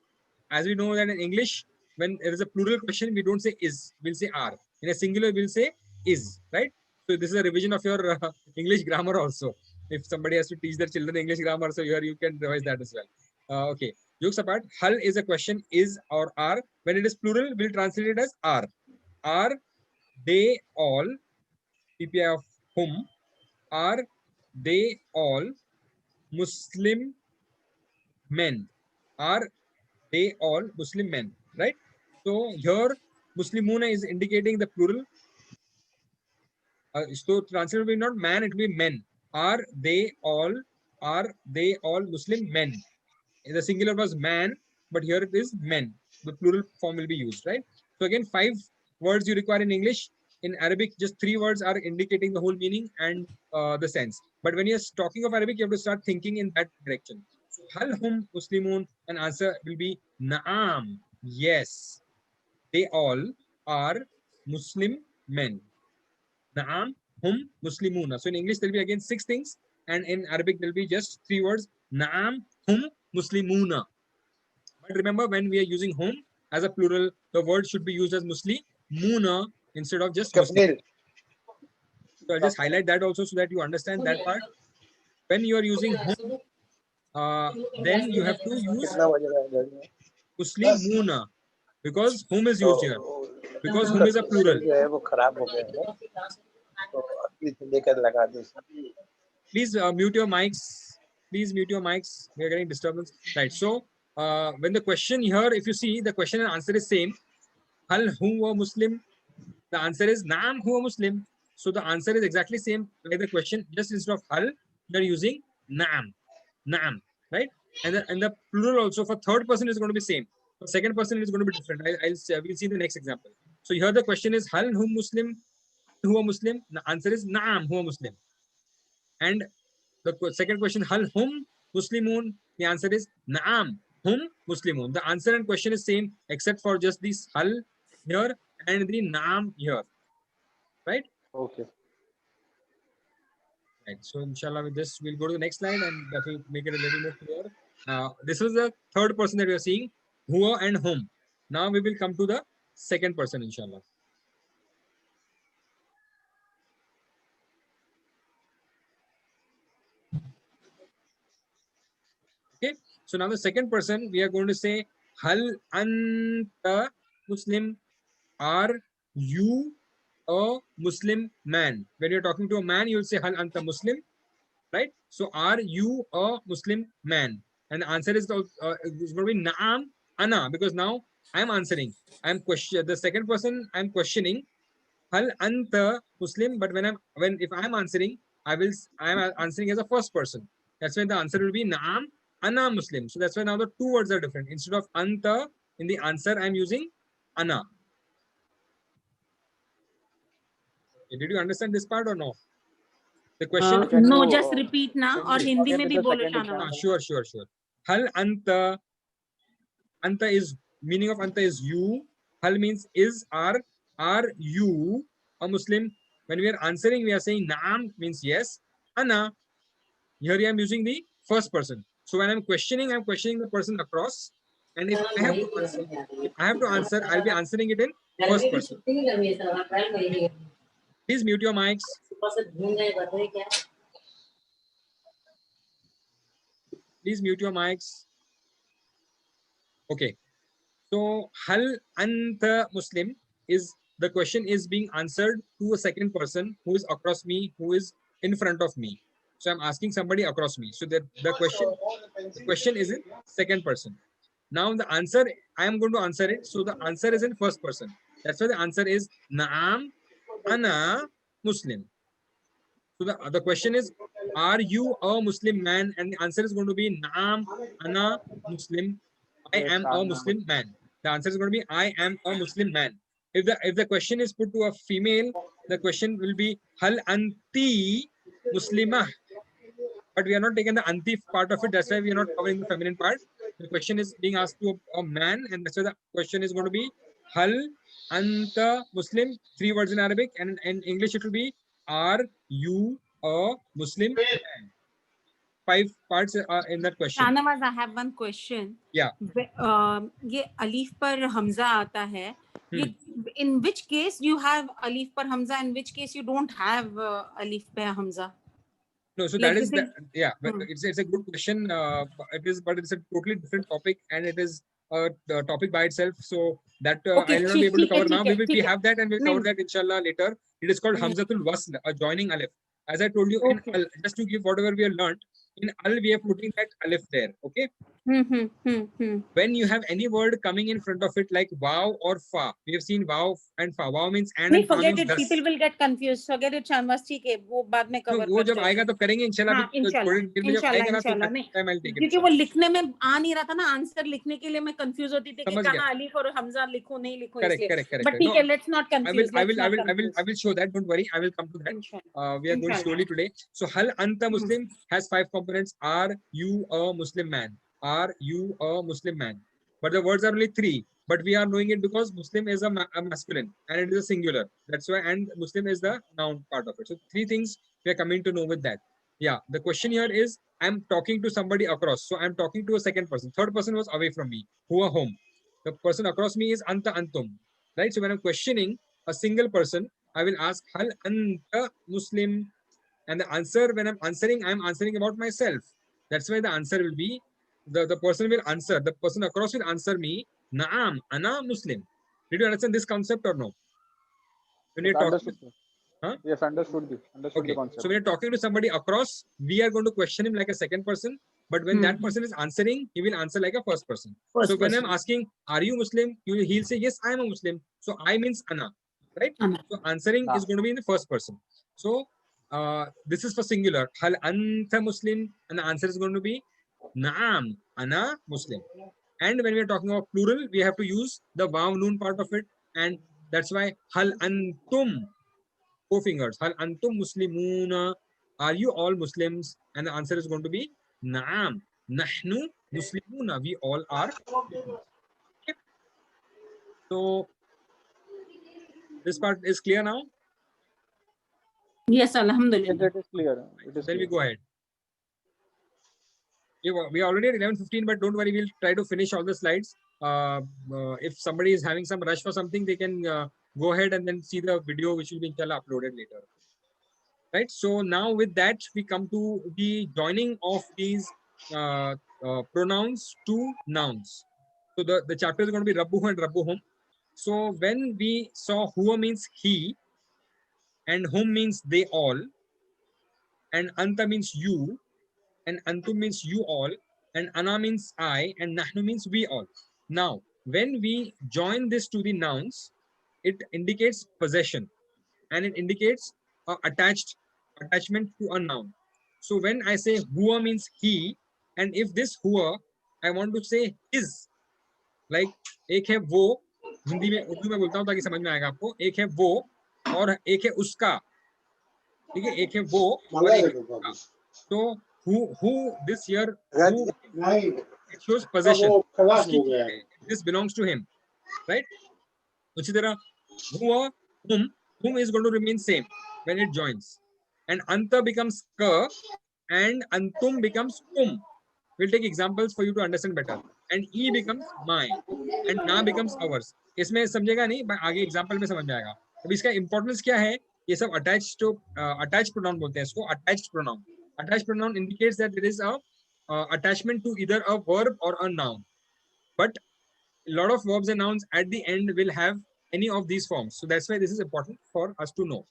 as we know that in English, when there is a plural question, we don't say is, we'll say are. In a singular, we'll say is, right? So this is a revision of your English grammar also. If somebody has to teach their children English grammar, so here you can revise that as well. Okay. Jokes apart, hal is a question, is or are. When it is plural, we'll translate it as are. Are they all, PPI of whom, are they all Muslim men? Are they all Muslim men? Right? So here Muslimuna is indicating the plural. So translate will be not man, it will be men. Are they all Muslim men? The singular was man, but here it is men. The plural form will be used, right? So again, 5 words you require in English. In Arabic, just 3 words are indicating the whole meaning and the sense. But when you're talking of Arabic, you have to start thinking in that direction. So, hal hum muslimun, an answer will be naam. Yes, they all are Muslim men. Naam hum muslimuna. So in English, there'll be again 6 things, and in Arabic, there'll be just 3 words. Naam hum muslimuna. But remember, when we are using hum as a plural, the word should be used as Muslimuna instead of just Muslim. So I'll just highlight that also so that you understand that part. When you are using hum, then you have to use Muslimuna because whom is used here. Because whom is a plural. Please mute your mics. Please mute your mics. We are getting disturbance. Right. So when the question here, if you see, the question and answer is same. Hal huwa Muslim? The answer is Naam huwa Muslim. So the answer is exactly same like the question. Just instead of hal, we are using Naam. Naam. Right? And the plural also for third person is going to be same. For second person is going to be different. We'll see the next example. So here the question is Hal hum Muslim? Huwa Muslim? The answer is Naam huwa Muslim. And the second question, Hal hum Muslimun? The answer is Naam hum Muslimun. The answer and question is same except for just this Hal here and the Naam here. Right? Okay. Right. So inshallah with this we'll go to the next slide and that will make it a little more clear. This is the third person that we are seeing, huwa and hum. Now we will come to the second person inshallah. Okay, so now the second person we are going to say Hal anta Muslim? Are you a Muslim man? When you're talking to a man, you'll say Hal anta Muslim, right? So are you a Muslim man? And the answer is going to be Naam Ana, because now I'm answering. I'm question the second person I'm questioning Hal anta Muslim, but if I'm answering, I'm answering as a first person. That's when the answer will be Naam Ana Muslim. So that's why now the two words are different. Instead of anta in the answer, I'm using Ana. Did you understand this part or no? The question. No, just repeat now or Hindi mein bhi bolo Shahnawaz. Sure. Hal anta. Anta is meaning of anta is you. Hal means is are you a Muslim? When we are answering, we are saying Naam means yes. Ana. Here I am using the first person. So when I'm questioning the person across. And if I have to answer, I'll be answering it in first person. Please mute your mics. Please mute your mics. Okay. So Hal anta Muslim is the question is being answered to a second person who is across me, who is in front of me. So I'm asking somebody across me. So the question is in second person. Now the answer, I am going to answer it. So the answer is in first person. That's why the answer is Naam Ana Muslim. So the question is, are you a Muslim man? And the answer is going to be Naam Ana Muslim. I am a Muslim man. The answer is going to be I am a Muslim man. If the question is put to a female, the question will be Hal anti Muslimah. But we are not taking the anti part of it. That's why we are not covering the feminine part. The question is being asked to a man, and that's why the question is going to be Hal anta Muslim. 3 words in Arabic, and in English it will be Are you a Muslim man? 5 parts in that question. Shahnawaz, I have one question. Yeah. ये alif पर hamza आता है. In which case you have alif par hamza, in which case you don't have alif par hamza? No, so Like that is yeah, but it's a good question. But it's a totally different topic, and it is a topic by itself. So that Okay, I will not be able to cover now. We have that, and we'll cover No. that inshallah later. It is called Hamzatul Wasl, a joining alif. As I told you, in al, just to give whatever we have learned, in al we are putting that alif there. Okay. When you have any word coming in front of it like wow or fa, we have seen wow and fa. Wow means and fa Forget means it. People will get confused. Forget it, Shahnawaz. ठीक है, वो बाद में cover वो जब आएगा तो करेंगे इंशाल्लाह. थोड़ी देर में जब आएगा ना तो टाइम I'll take it. क्योंकि वो लिखने में आ नहीं रहा था ना, आंसर लिखने के लिए मैं कंफ्यूज होती थी कि कहाँ अलीफ और हमजा लिखो नहीं लिखो इसलिए. Correct. But ठीक है, let's not confuse. I will show that. Don't worry. I will come to that. We are going slowly today. So Hal anta Muslim has 5 components. Are you a Muslim man? Are you a Muslim man? But the words are only 3. But we are knowing it because Muslim is a masculine and it is a singular. That's why, and Muslim is the noun part of it. So 3 things we are coming to know with that. Yeah, the question here is I'm talking to somebody across. So I'm talking to a second person. Third person was away from me. Huwa hum. The person across me is anta antum. Right? So when I'm questioning a single person, I will ask hal anta Muslim. And the answer, when I'm answering about myself. That's why the answer will be the person will answer. The person across will answer me, Naam, ana Muslim. Did you understand this concept or no? When Yes, you're talking understood. huh? Yes, understood the Okay, so concept. when you're talking to somebody across, we are going to question him like a second person. But when that person is answering, he will answer like a first person. So First when I'm person. asking, "Are you Muslim?" He'll say, "Yes, I am a Muslim." So I means ana, right? Ana. So answering is Ah, going to be in the first person. So this is for singular. Hal anta Muslim, and the answer is going to be Naam, ana Muslim. And when we are talking about plural, we have to use the vav noon part of it, and that's why hal antum, four fingers. Hal antum muslimuna? Are you all Muslims? And the answer is going to be Naam. Nahnu muslimuna. We all are Muslims. Okay. So this part is clear now. Yes, yes, Alhamdulillah. it is clear. It is Then we clear. go ahead. We are already at 11:15, but don't worry, we'll try to finish all the slides. If somebody is having some rush for something, they can go ahead and then see the video, which will be inshallah uploaded later. Right. So now with that, we come to the joining of these pronouns to nouns. So the chapter is going to be Rabbuhu and Rabbuhum. So when we saw Huwa means he, and Hum means they all, and Anta means you, and Antum means you all, and Ana means I, and Nahnu means we all. Now, when we join this to the nouns, it indicates possession, and it indicates attachment to a noun. So when I say Huwa means he, and if this Huwa, I want to say his, like एक है वो, हिंदी में उर्दू में बोलता हूँ ताकि समझ में आएगा आपको, एक है वो और एक है उसका, ठीक है, एक है वो और एक है उसका. So who this here, who, it shows possession. उसकी चीज है, this belongs to him, right? उसी तरह हुआ, whom is going to remain same when it joins, and anta becomes ka and antum becomes kum. We'll take examples for you to understand better. And e becomes my and na becomes ours. इसमें समझेगा नहीं, आगे example में समझ में आएगा. अब इसका इंपॉर्टेंस क्या है? ये सब अटैच्ड प्रोनाउन बोलते हैं इसको, attached pronoun. Attached pronoun indicates that there is a attachment to either a verb or a noun, but a lot of verbs and nouns at the end will have any of these forms. So that's why this is important for us to know.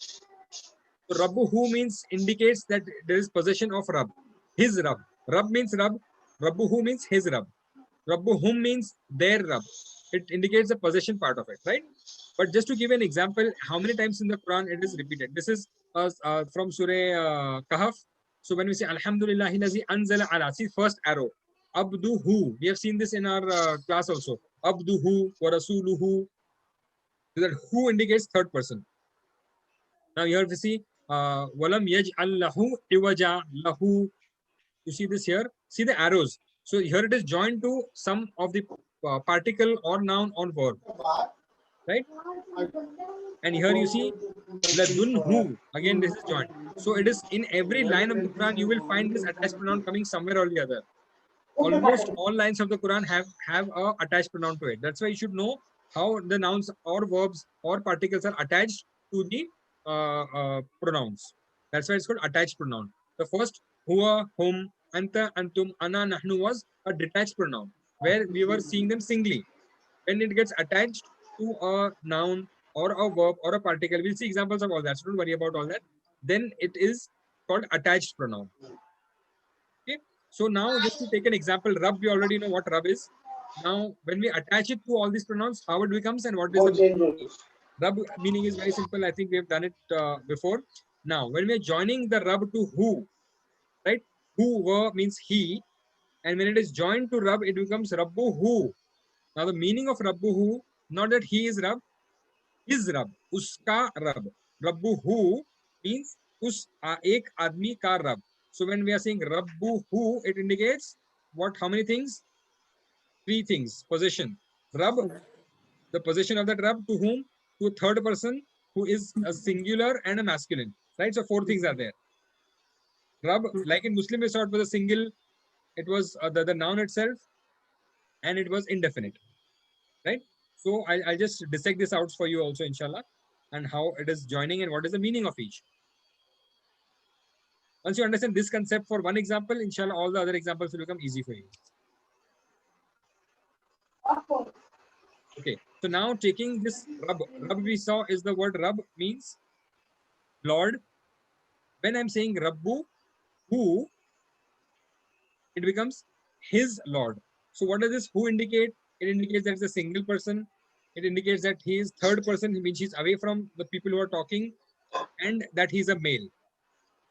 So Rabbuhu means indicates that there is possession of Rabb. His Rabb. Rabb means Rabb. Rabbuhu means his Rabb. Rabbuhum means their Rabb. It indicates the possession part of it, right? But just to give an example, how many times in the Quran it is repeated? This is from Surah Kahf. So when we say Alhamdulillahi lazi anzala ala, see first arrow. Abduhu. We have seen this in our class also. Abduhu wa rasuluhu. So that who indicates third person. Now here we see walam yaj'al lahu iwaja lahu. You see this here? See the arrows. So here it is joined to some of the particle or noun or verb, right? And here you see ladunhu. Again, this is joined. So it is in every line of the Quran, you will find this attached pronoun coming somewhere or the other. Almost all lines of the Quran have a attached pronoun to it. That's why you should know how the nouns or verbs or particles are attached to the pronouns. That's why it's called attached pronoun. The first huwa, hum, anta, antum, ana, nahnu was a detached pronoun where we were seeing them singly. When it gets attached to a noun or a verb or a particle, we'll see examples of all that. So don't worry about all that. Then it is called attached pronoun. Okay. So now just to take an example, rub, we already know what rub is. Now, when we attach it to all these pronouns, how it becomes and what is the meaning? Rub meaning is very simple. I think we have done it before. Now, when we are joining the rub to who, right? Who were means he, and when it is joined to rub, it becomes rabbu who. Now, the meaning of rabbu who, not that he is rub, his rub, uska rub. Rabbu who means us ek admi ka rub. So when we are saying rabbu who, it indicates what? How many things? Three things. Possession. Rub, the possession of that rub to whom? To a third person who is a singular and a masculine. Right? So four things are there. Rab, like in Muslim, we saw it was a single, it was the noun itself, and it was indefinite, right? So I'll just dissect this out for you also, inshallah, and how it is joining and what is the meaning of each. Once you understand this concept for one example, inshallah, all the other examples will become easy for you. Okay, so now taking this Rab we saw is the word Rab means Lord. When I'm saying Rabbu, who, it becomes his Lord. So what does this who indicate? It indicates that it's a single person. It indicates that he is third person, it means he's away from the people who are talking, and that he's a male.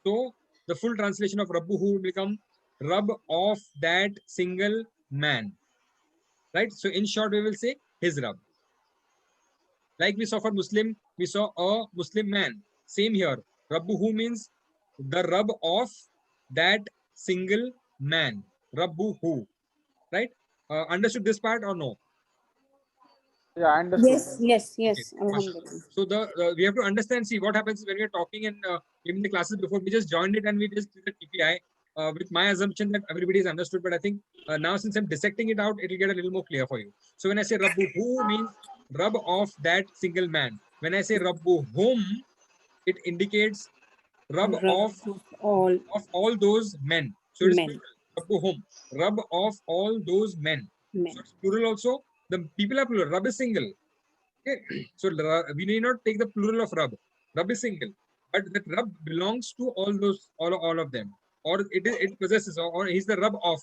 So the full translation of Rabbu who will become Rab of that single man. Right? So in short, we will say his Rab. Like we saw for Muslim, we saw a Muslim man. Same here. Rabbu who means the Rab of that single man. Rabbu who. Right? Understood this part or no? Yeah, I understood. Yes, yes, Okay. yes. Alhamdulillah. So we have to understand, see what happens when we are talking and in the classes before, we just joined it and we just did the TPI with my assumption that everybody is understood. But I think now since I'm dissecting it out, it will get a little more clear for you. So when I say Rabbu who means Rab of that single man. When I say Rabbu whom, it indicates Rab of all those men. So it is men. Rabbu whom, Rab of all those men. Men. So it's plural also. The people are plural. Rab is single. Okay. So we need not take the plural of Rab. Rab is single, but that Rab belongs to all those, all of them, or it possesses, or he's the Rab of.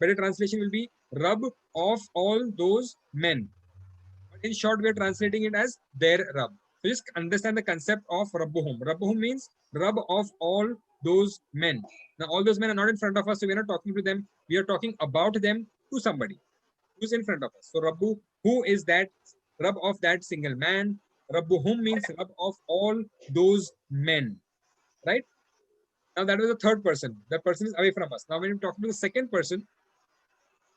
Better translation will be Rab of all those men. But in short, we are translating it as their Rab. So just understand the concept of Rabbuhum. Rabbuhum means Rab of all those men. Now all those men are not in front of us, so we are not talking to them. We are talking about them to somebody who's in front of us. So Rabbu, who is that Rab of that single man? Rabbuhum means Rab of all those men, right? Now that was the third person. That person is away from us. Now when you talk to the second person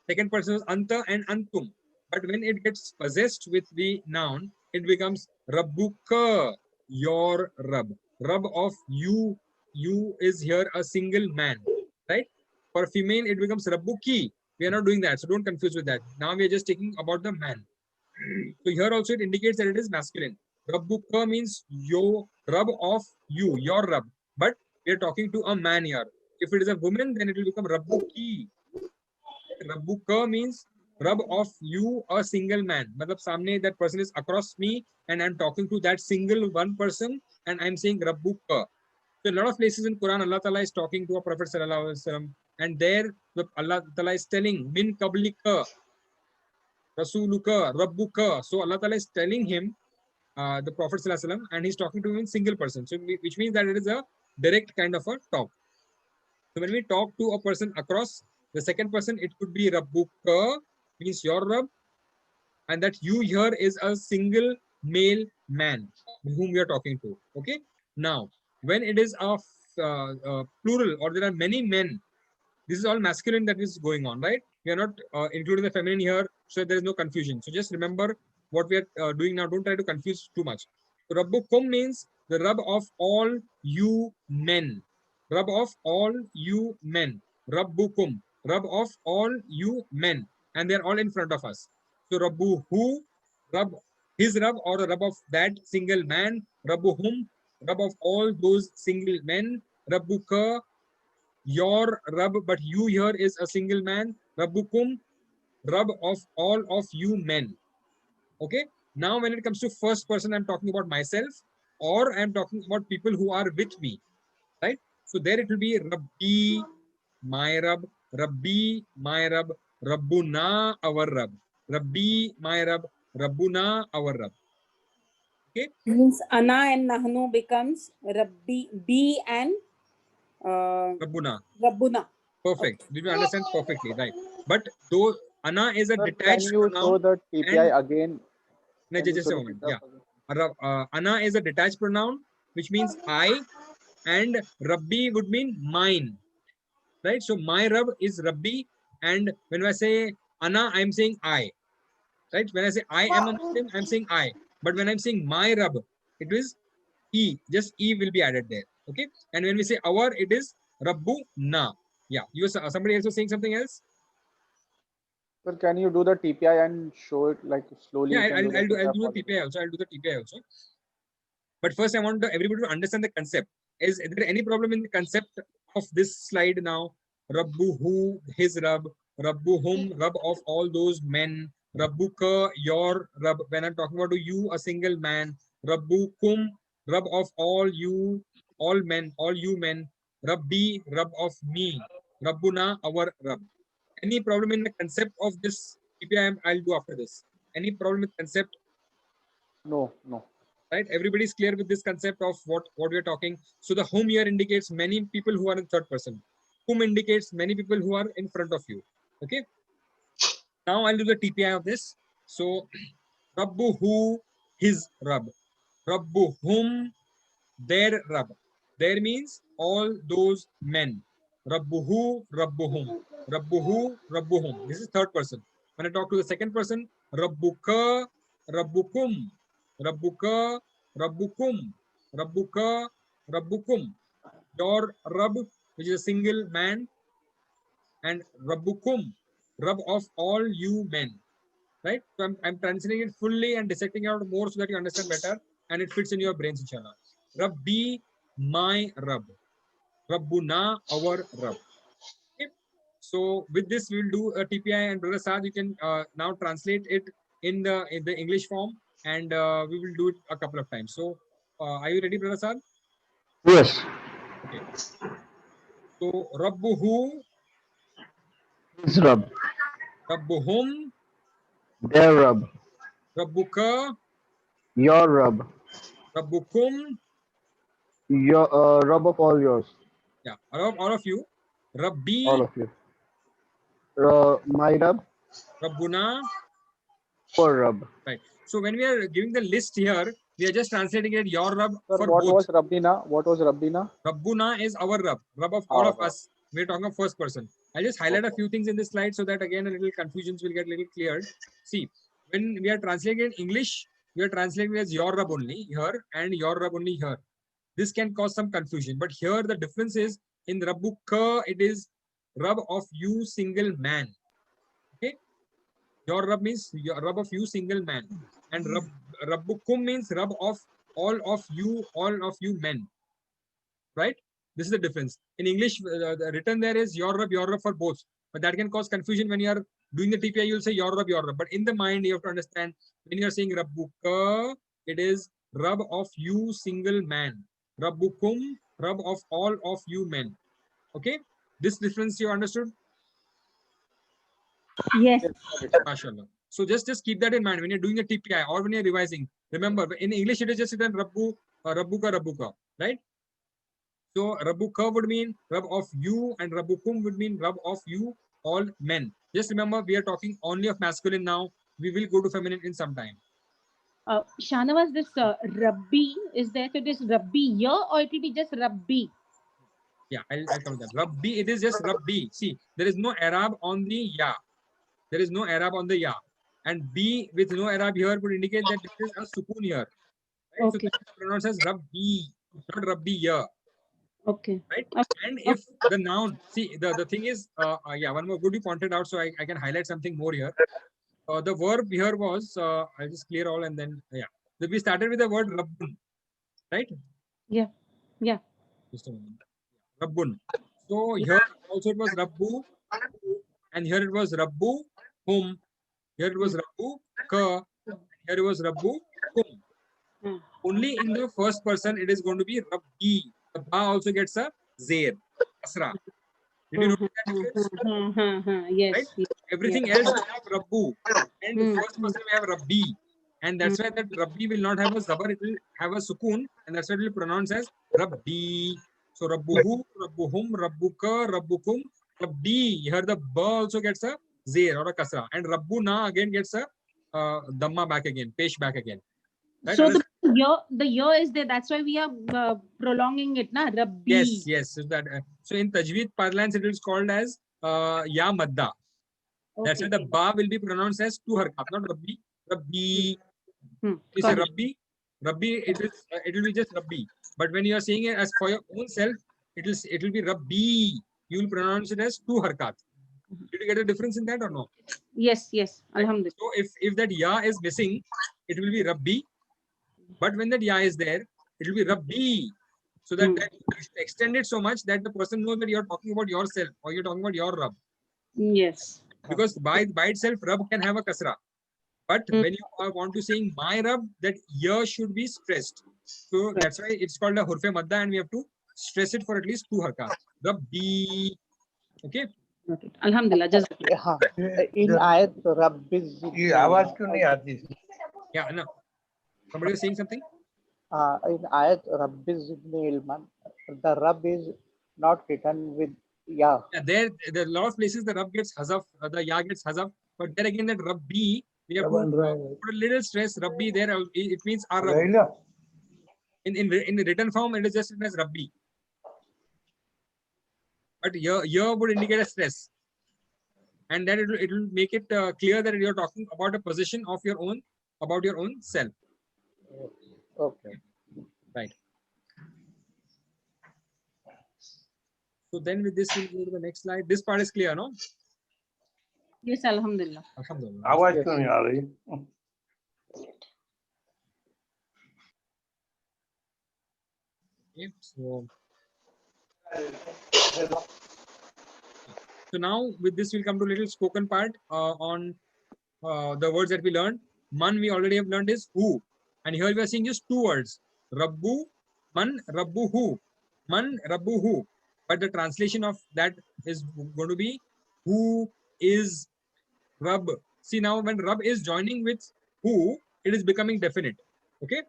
is Anta and Antum. But when it gets possessed with the noun, it becomes Rabbuka, your Rab. Rab of you. You is here a single man, right? For female, it becomes Rabbuki. We are not doing that, so don't confuse with that. Now we are just taking about the man. So here also it indicates that it is masculine. Rabbuka means your Rab of you, your Rab. But we are talking to a man here. If it is a woman, then it will become Rabbuki. Rabbuka means Rab of you, a single man. Matlab samne that person is across me and I'm talking to that single one person and I'm saying Rabbuka. So a lot of places in Quran, Allah Ta'ala is talking to a Prophet Sallallahu Alaihi Wasallam, and there Allah Ta'ala is telling Min Kablika, Rasuluka, Rabbuka. So Allah Ta'ala is telling him, the Prophet Sallallahu Alaihi Wasallam, and he's talking to him in single person. So which means that it is a direct kind of a talk. So when we talk to a person across the second person, it could be Rabbuka, means your Rabb, and that you here is a single male man whom we are talking to. Okay. Now, when it is a plural or there are many men, this is all masculine that is going on, right? We are not including the feminine here, so there is no confusion. So just remember what we are doing now. Don't try to confuse too much. So Rabbukum means the Rabb of all you men. Rabb of all you men. Rabbukum. Rabb of all you men. And they are all in front of us. So Rabbu who, Rabb, his Rabb or the Rabb of that single man. Rabbuhum, Rabb of all those single men. Rabbuka, your Rabb, but you here is a single man. Rabbukum, Rabb of all of you men. Okay. Now, when it comes to first person, I'm talking about myself, or I'm talking about people who are with me, right? So there it will be Rabbi, my Rabb, Rabbi, my Rabb, Rabbuna, our Rabb, Rabbi, my Rabb, Rabbuna, our Rabb. Okay. Means Ana and Nahnu becomes Rabbi, B and Rabbuna. Rabbuna. Perfect. Did you understand perfectly? Right. But though Ana is a Sir, detached can you show pronoun, the TPI and again? no, Can you just show a the moment. TPI Yeah. again? Ana is a detached pronoun, which means I, and Rabbi would mean mine, right? So my Rabb is Rabbi, and when I say Ana, I'm saying I, right? When I say I am a Muslim, I'm saying I. But when I'm saying my Rabb, it is E, just E will be added there, okay? And when we say our, it is Rabbu na. Yeah, you somebody else was saying something else. Sir, can you do the TPI and show it like slowly? Yeah, You can do that. I'll do the TPI also. I'll do the TPI also. But first, I want everybody to understand the concept. Is there any problem in the concept of this slide now? Rabbu hu, his Rabb. Rabbu hum, Rabb of all those men. Rabbuka, your Rabb. When I'm talking about you, a single man. Rabbu kum, Rabb of all you, all men, all you men. Rabbi, Rabb of me. Rabbuna, our Rabb. Any problem in the concept of this TPI? I'll do after this. Any problem with concept? No, no. Right, everybody's clear with this concept of what we're talking. So the whom here indicates many people who are in third person, whom indicates many people who are in front of you. Okay, now I'll do the TPI of this. So Rabbu hu, his Rabb. Rabbu hum, their Rabb. There means all those men. Rabbu hu, Rabbu hum. Rabbu hu, Rabbu hum. This is third person. When I talk to the second person, Rabbuka, Rabbukum. Rabbuka, Rabbukum. Rabbuka, Rabbukum. Your Rabb, which is a single man, and Rabbukum, Rabb of all you men. Right? So I'm translating it fully and dissecting out more so that you understand better and it fits in your brains, inshallah. Rabbi, my Rabb. Rabbuna, our Rabb. Okay? So with this, we'll do a TPI, and Brother Saad, you can now translate it in the English form, and we will do it a couple of times. So are you ready, Brother Saad? Yes. Okay. So Rabbuhu, His Rabb. Rabbuhum, Their Rabb. Rabbuka, Your Rabb. Rabbukum, Your Rabb of all yours. yeah, all of you. Rabbi, All of you. My Rabb. Rabbuna, Our Rabb. right. So when we are giving the list here, we are just translating it your Rabb Sir, for what both. was Rabbina? What was Rabbina? Rabbuna is our Rabb, Rabb of all of Okay. us. We're talking of first person. I'll just highlight a Okay. few things in this slide so that again a little confusions will get a little cleared. See, when we are translating in English, we are translating as your Rabb only here and your Rabb only here. This can cause some confusion, but here the difference is in Rabbuka, it is Rabb of you single man. Okay, your Rabb means your Rabb of you single man, and Rabbukum means Rabb of all of you men. Right? This is the difference. In English, the written there is your Rab for both. But that can cause confusion when you are doing the TPI, you'll say your Rab. But in the mind, you have to understand when you are saying Rabbuka, it is Rab of you single man. Rabbukum, Rab of all of you men. Okay? This difference you understood? Yes. MashaAllah. So just keep that in mind when you're doing a TPI or when you're revising. Remember, in English, it is just written Rabbuka, right? So Rabbuka would mean Rab of you, and Rabbukum would mean Rab of you, all men. Just remember, we are talking only of masculine now. We will go to feminine in some time. Shahnawaz, this Rabbi is there, so it is Rabbi here, or it will be just Rabbi? Yeah, I'll come to that. Rabbi, it is just Rabbi. See, there is no Arab on the ya. There is no Arab on the ya. And B with no Arab here would indicate that there is a sukun here. Right? Okay. So that is pronounced as Rabbi, not Rabbi ya. Okay. Right? Okay. And if the noun, see, the thing is, yeah, one more good you pointed out, so I can highlight something more here. The verb here was, I'll just clear all and then, yeah. So we started with the word Rabbun, right? Yeah. Yeah. Just a moment. Rabbun. So here also it was Rabbu, and here it was Rabbu, whom. Here it was Rabbu, ka. Here it was Rabbu, whom. Hmm. Only in the first person it is going to be Rabbi. The ba also gets a zer, asra. Did you notice that difference? Yes. Right? Yes. Everything else we have Rabbu, and the first person we have Rabbi, and that's why that Rabbi will not have a zabar, it will have a sukun, and that's why it will pronounce as Rabbi. So Rabbuhu, Rabbuhum, Rabbuka, Rabbukum, Rabbi. Here the ba also gets a zer or a kasra, and Rabbuna again gets a dhamma back again, pesh back again. Right? So the year is there. That's why we are prolonging it, na? Rabbi. Yes, yes. So that so in Tajweed parlance it is called as ya madda. That's why the ba will be pronounced as two harkat, not Rabbi. Rabbi. You say Rabbi, Rabbi, it will be just Rabbi. But when you are saying it as for your own self, it will be Rabbi. You will pronounce it as two harkat. Did you get a difference in that or no? Yes, yes. Alhamdulillah. So if that ya is missing, it will be Rabbi. But when that ya is there, it will be Rabbi. So that, that you should extend it so much that the person knows that you're talking about yourself or you're talking about your Rabb. Yes. Because by itself, Rabb can have a kasra. But when you want to saying my Rabb, that ya should be stressed. So that's why it's called a hurfe madda, and we have to stress it for at least two harkat. Rabbi. Okay. Alhamdulillah. Just हाँ इन आयत रब्बी ये आवाज क्यों नहीं आती? Yeah, no. Somebody was saying something? in ayat Rabbi zidni ilman, the Rabb is not written with ya. Yeah, there a lot of places the Rabb gets hazaf, the ya gets hazaf, but there again that Rabbi, we have to put a little stress. Rabbi there, it means our Rabb. In the written form, it is just written as Rabbi. But here would indicate a stress. And that it will make it clear that you're talking about a position of your own, about your own self. Okay. Right. So then with this, we'll go to the next slide. This part is clear, no? yes, Alhamdulillah. Alhamdulillah. आवाज क्यों नहीं आ रही? Okay, so now with this, we'll come to a little spoken part on the words that we learned. Man, we already have learned is who. And here we are seeing just two words. Rabbu, man, Rabbu, who. Man, Rabbu, who. But the translation of that is going to be who is Rabb. See, now when Rabb is joining with who, it is becoming definite. Okay.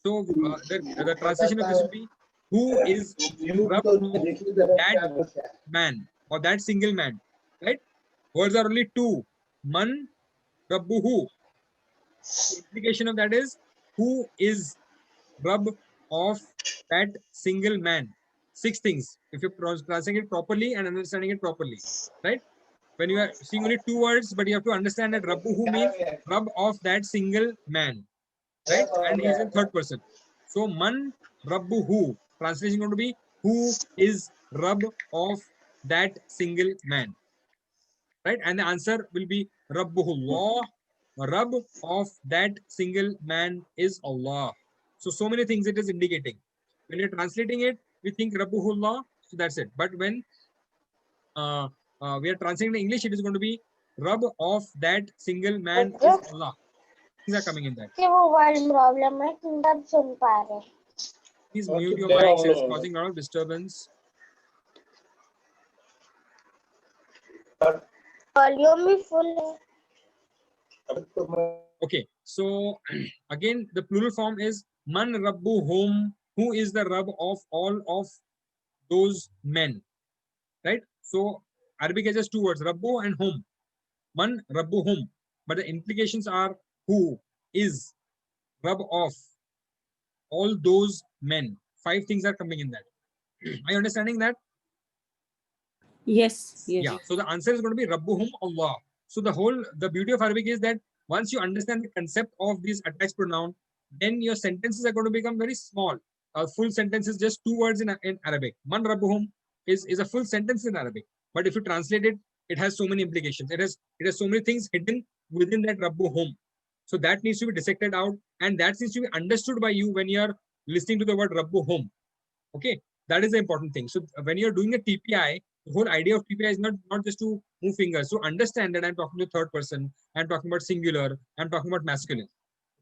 So the translation of this will be who is Rabb of that man or that single man. Right? Words are only two. Man, Rabbuhu. The implication of that is who is Rabb of that single man. 6 things. If you're translating it properly and understanding it properly, right? When you are seeing only 2 words, but you have to understand that Rabbuhu means Rabb of that single man, right? And he's in third person. So man Rabbuhu. Translation going to be who is Rabb of that single man, right? And the answer will be Rabbuhullah. Rabb of that single man is Allah. So many things it is indicating. When you're translating it, we think Rabbuhullah, so that's it. But when we are translating in English, it is going to be Rabb of that single man is Allah. Things are coming in that. problem है तुम तब सुन पा रहे. Please mute your mics, it's causing a lot of disturbance. Volume is full. Okay, so again, the plural form is Man Rabbuhum, who is the Rabb of all of those men, right? So Arabic has just 2 words, Rabbu and Hum. Man Rabbuhum, but the implications are who is Rabb of all those men. 5 things are coming in that. Are you understanding that? Yes, yes. Yeah, so the answer is going to be Rabbuhum Allah. So the beauty of Arabic is that once you understand the concept of these attached pronoun, then your sentences are going to become very small. A full sentence is just 2 words in Arabic. Man Rabbuhum is a full sentence in Arabic. But if you translate it, it has so many implications. It has so many things hidden within that Rabbuhum. So that needs to be dissected out, and that needs to be understood by you when you are listening to the word Rabbuhum. Okay, that is the important thing. So when you're doing a TPI, the whole idea of TPI is not just to move fingers. So understand that I'm talking to third person, I'm talking about singular, I'm talking about masculine.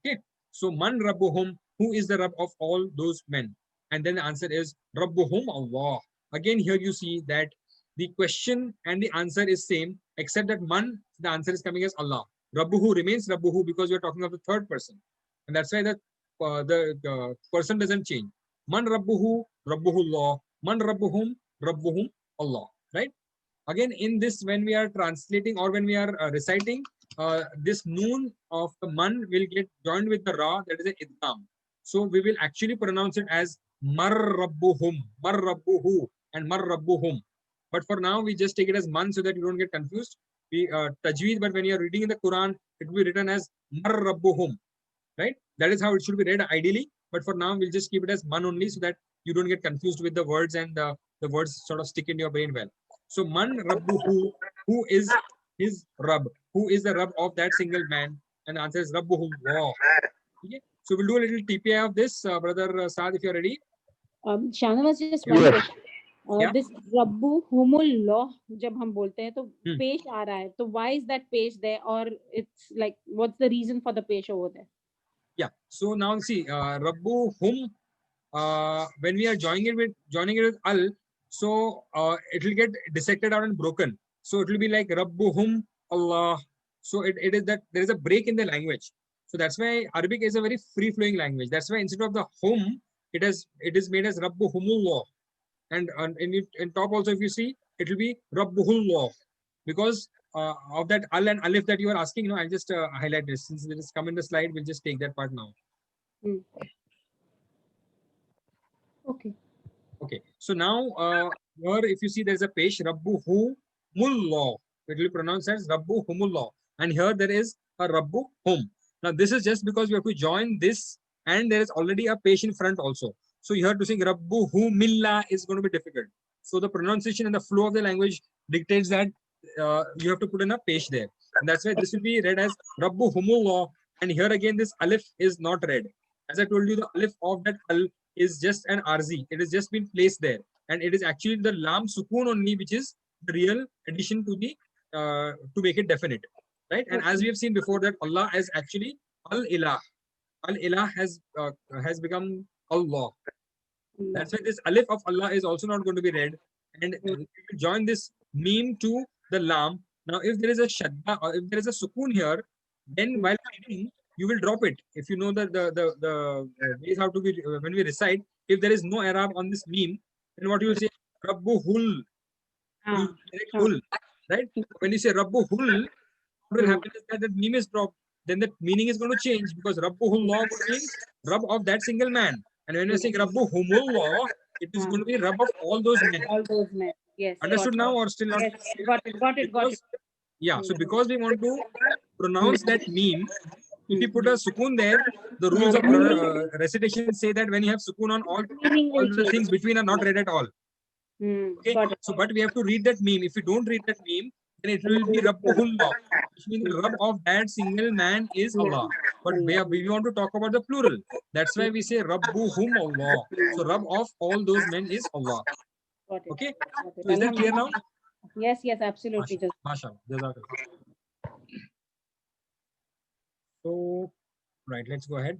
Okay, so man Rabbuhum, who is the Rabb of all those men? And then the answer is Rabbuhum Allah. Again, here you see that the question and the answer is same, except that man, the answer is coming as Allah. Rabbuhu remains Rabbuhu because you're talking of the third person. And that's why the person doesn't change. Man Rabbuhu, Rabbuhullah. Man Rabbuhum, Rabbuhum Allah. Right? Again, in this, when we are translating or when we are reciting, this noon of the man will get joined with the ra, that is an idgham. So we will actually pronounce it as Mar Rabbuhum, Mar Rabbuhu, and Mar Rabbuhum. But for now, we just take it as man so that you don't get confused. We tajweed, but when you are reading in the Quran, it will be written as Mar Rabbuhum. Right? That is how it should be read ideally. But for now, we'll just keep it as man only so that you don't get confused with the words and the words sort of stick in your brain well. So man rabbuhu, who is his Rabb? Who is the Rabb of that single man? And the answer is Rabbuhullah. Okay. So we'll do a little TPI of this, brother Saad, if you're ready. Shahnawaz, just Yeah. one Yes. question. Yeah. This Rabbu Humullah जब हम बोलते हैं तो Hmm. पेश आ रहा है, तो why is that पेश there, or it's like what's the reason for the पेश over there? Yeah. So now see, Rabbuhum, when we are joining it with al, so it will get dissected out and broken. So it will be like Rabbuhum Allah. So it is that there is a break in the language. So that's why Arabic is a very free flowing language. That's why instead of the hum, it is made as Rabbuhumullah. And in top also, if you see, it will be Rabbuhullah, because of that al and alif that you are asking. I'll just highlight this since it is come in the slide. We'll just take that part now. Okay. Okay. So now here, if you see, there is a page Rabbuhumullah. It will be pronounced as Rabbuhumullah, and here there is a Rabbuhum. Now this is just because we have to join this, and there is already a page in front also. So you have to sing Rabbuhumillah is going to be difficult. So the pronunciation and the flow of the language dictates that you have to put in a page there. And that's why this will be read as Rabbuhumullah. And here again, this alif is not read. As I told you, the alif of that al is just an RZ. It has just been placed there. And it is actually the lam sukoon only, which is the real addition to the to make it definite. Right? And as we have seen before, that Allah is actually al-ilah. Al-ilah has become Allah. That's why this alif of Allah is also not going to be read. And join this meme to the lam. Now, if there is a shadda or if there is a sukoon here, then while reading, you will drop it. If you know that the ways how to be when we recite, if there is no Arab on this meme, then what you will say, Rabbuhul. You direct hul, right? When you say Rabbuhul, what will happen is that the meme is dropped. Then the meaning is going to change, because Rabbuhullah means Rabb of that single man. And when you're saying Rabbuhumullah, it is going to be Rabb of all those men. All those men. Yes. Understood now, or still not? Yes. Got it. Because, yeah, so because we want to pronounce that meme, if you put a sukoon there, the rules of recitation say that when you have sukoon on all the things between are not read at all. Okay, so but we have to read that meme. If you don't read that meme, then it will be Rabbuhullah, which means the Rabb of that single man is Allah. But we want to talk about the plural. That's why we say Rabbuhum Allah. So Rabb of all those men is Allah. Okay, so is that clear now? Yes, absolutely. Mashallah. So, right, let's go ahead.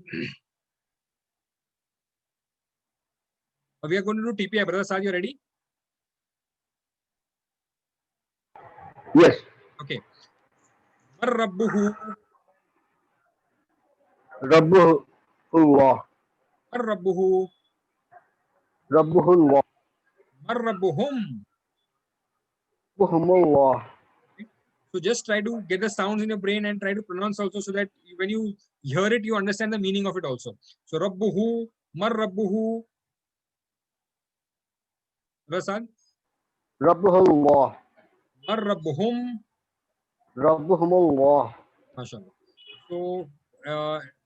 We are going to do TPI. Brother Saad, you ready? Yes. Okay. Rabbuhu. Rabbuhullah. Rabbuhu. Rabbuhullah. Rabbuhum. Rabbuhumullah. So just try to get the sounds in your brain and try to pronounce also, so that when you hear it, you understand the meaning of it also. So Rabbuhu, Rabbuhu. Rasad. Rabbuhullah. Rabbuhum. Rabbuhumullah. Mashallah. So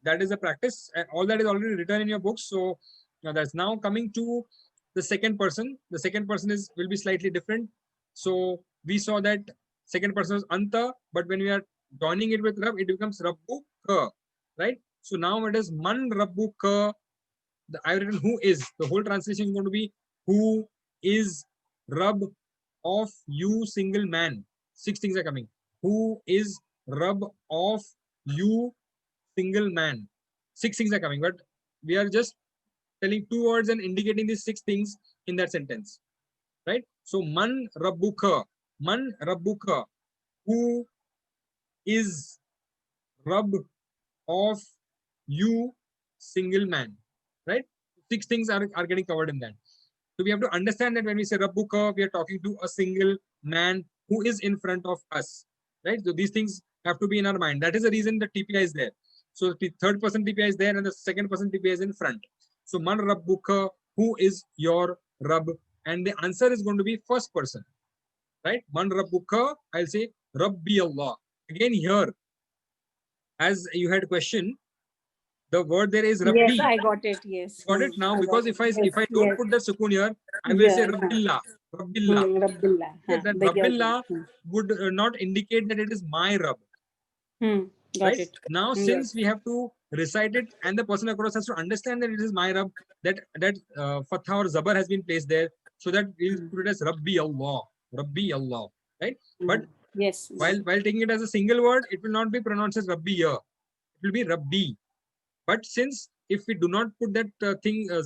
that is the practice. All that is already written in your books. So that's now coming to the second person. The second person will be slightly different. So we saw that second person is Anta, but when we are joining it with Rab, it becomes Rabbu Ka, right? So now it is Man Rabbu Ka. I've written who is. The whole translation is going to be who is Rab of you single man. 6 things are coming. Who is Rab of you single man. 6 things are coming, but we are just telling 2 words and indicating these 6 things in that sentence, right? So Man Rabbuka. Man Rabbuka. Who is Rab of you single man, right? 6 things are getting covered in that. So we have to understand that when we say Rabbuka, we are talking to a single man who is in front of us, right? So these things have to be in our mind. That is the reason the TPI is there. So the third person TPI is there and the second person TPI is in front. So Man Rabbuka, who is your Rabb? And the answer is going to be first person, right? Man Rabbuka, I'll say Rabbi Allah. Again here, as you had question, The word there is Yes, Rabbi. I got it. Yes. Got it now? I got Because it. if I Yes, don't yes. put the sukun here, I will say Yeah. Rabbillah. Rabbillah. Rabbillah. Okay, that The Rabbillah would not indicate that it is my Rabb. Got Right? it. Now, Yes. since we have to recite it and the person across has to understand that it is my Rabb, that Fatha or Zabar has been placed there, so that we'll put it as Rabbi Allah. Rabbi Allah. Right? But yes, while taking it as a single word, it will not be pronounced as Rabbi ya. It will be Rabbi. But since if we do not put that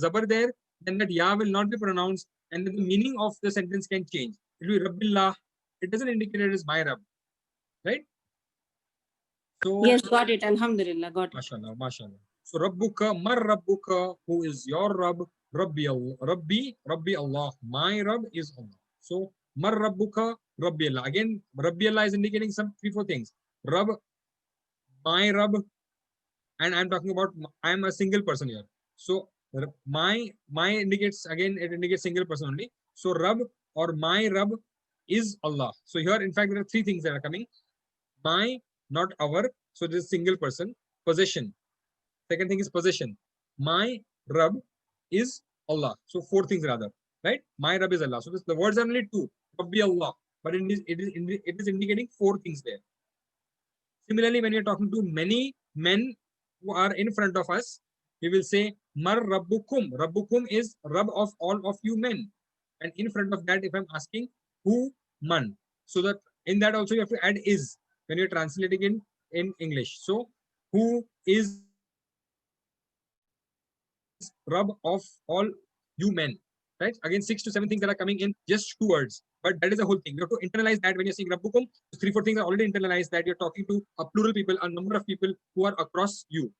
Zabar there, then that Ya will not be pronounced and then the meaning of the sentence can change. It will be Rabbillah. It doesn't indicate it is my Rabb. Right? So, yes, got it. Alhamdulillah, got it. MashaAllah, MashaAllah. So, Rabbuka, Mar Rabbuka, who is your Rabb? Rabbi Allah. Rabbi Allah. My Rabb is Allah. So, Mar Rabbuka, Rabbi Allah. Again, Rabbi Allah is indicating some 3-4 things. Rabb, my Rabb, and I'm talking about, I'm a single person here. So, my indicates, again, it indicates single person only. So, Rabb or my Rabb is Allah. So, here, in fact, there are 3 things that are coming. My, not our. So, this is single person. Possession. Second thing is possession. My Rabb is Allah. So 4 things rather, right? My Rabb is Allah. So the words are only 2. Rabbi Allah, but it is indicating 4 things there. Similarly, when you're talking to many men who are in front of us, we will say Mar Rabbukum. Rabbukum is Rabb of all of you men. And in front of that, if I'm asking who, man. So that in that also you have to add is when you're translating in English. So who is Rabb of all you men. Right? Again, 6 to 7 things that are coming in just 2 words. But that is the whole thing. You have to internalize that when you're saying Rabbukum. 3-4 things are already internalized that you're talking to a plural people, a number of people who are across you.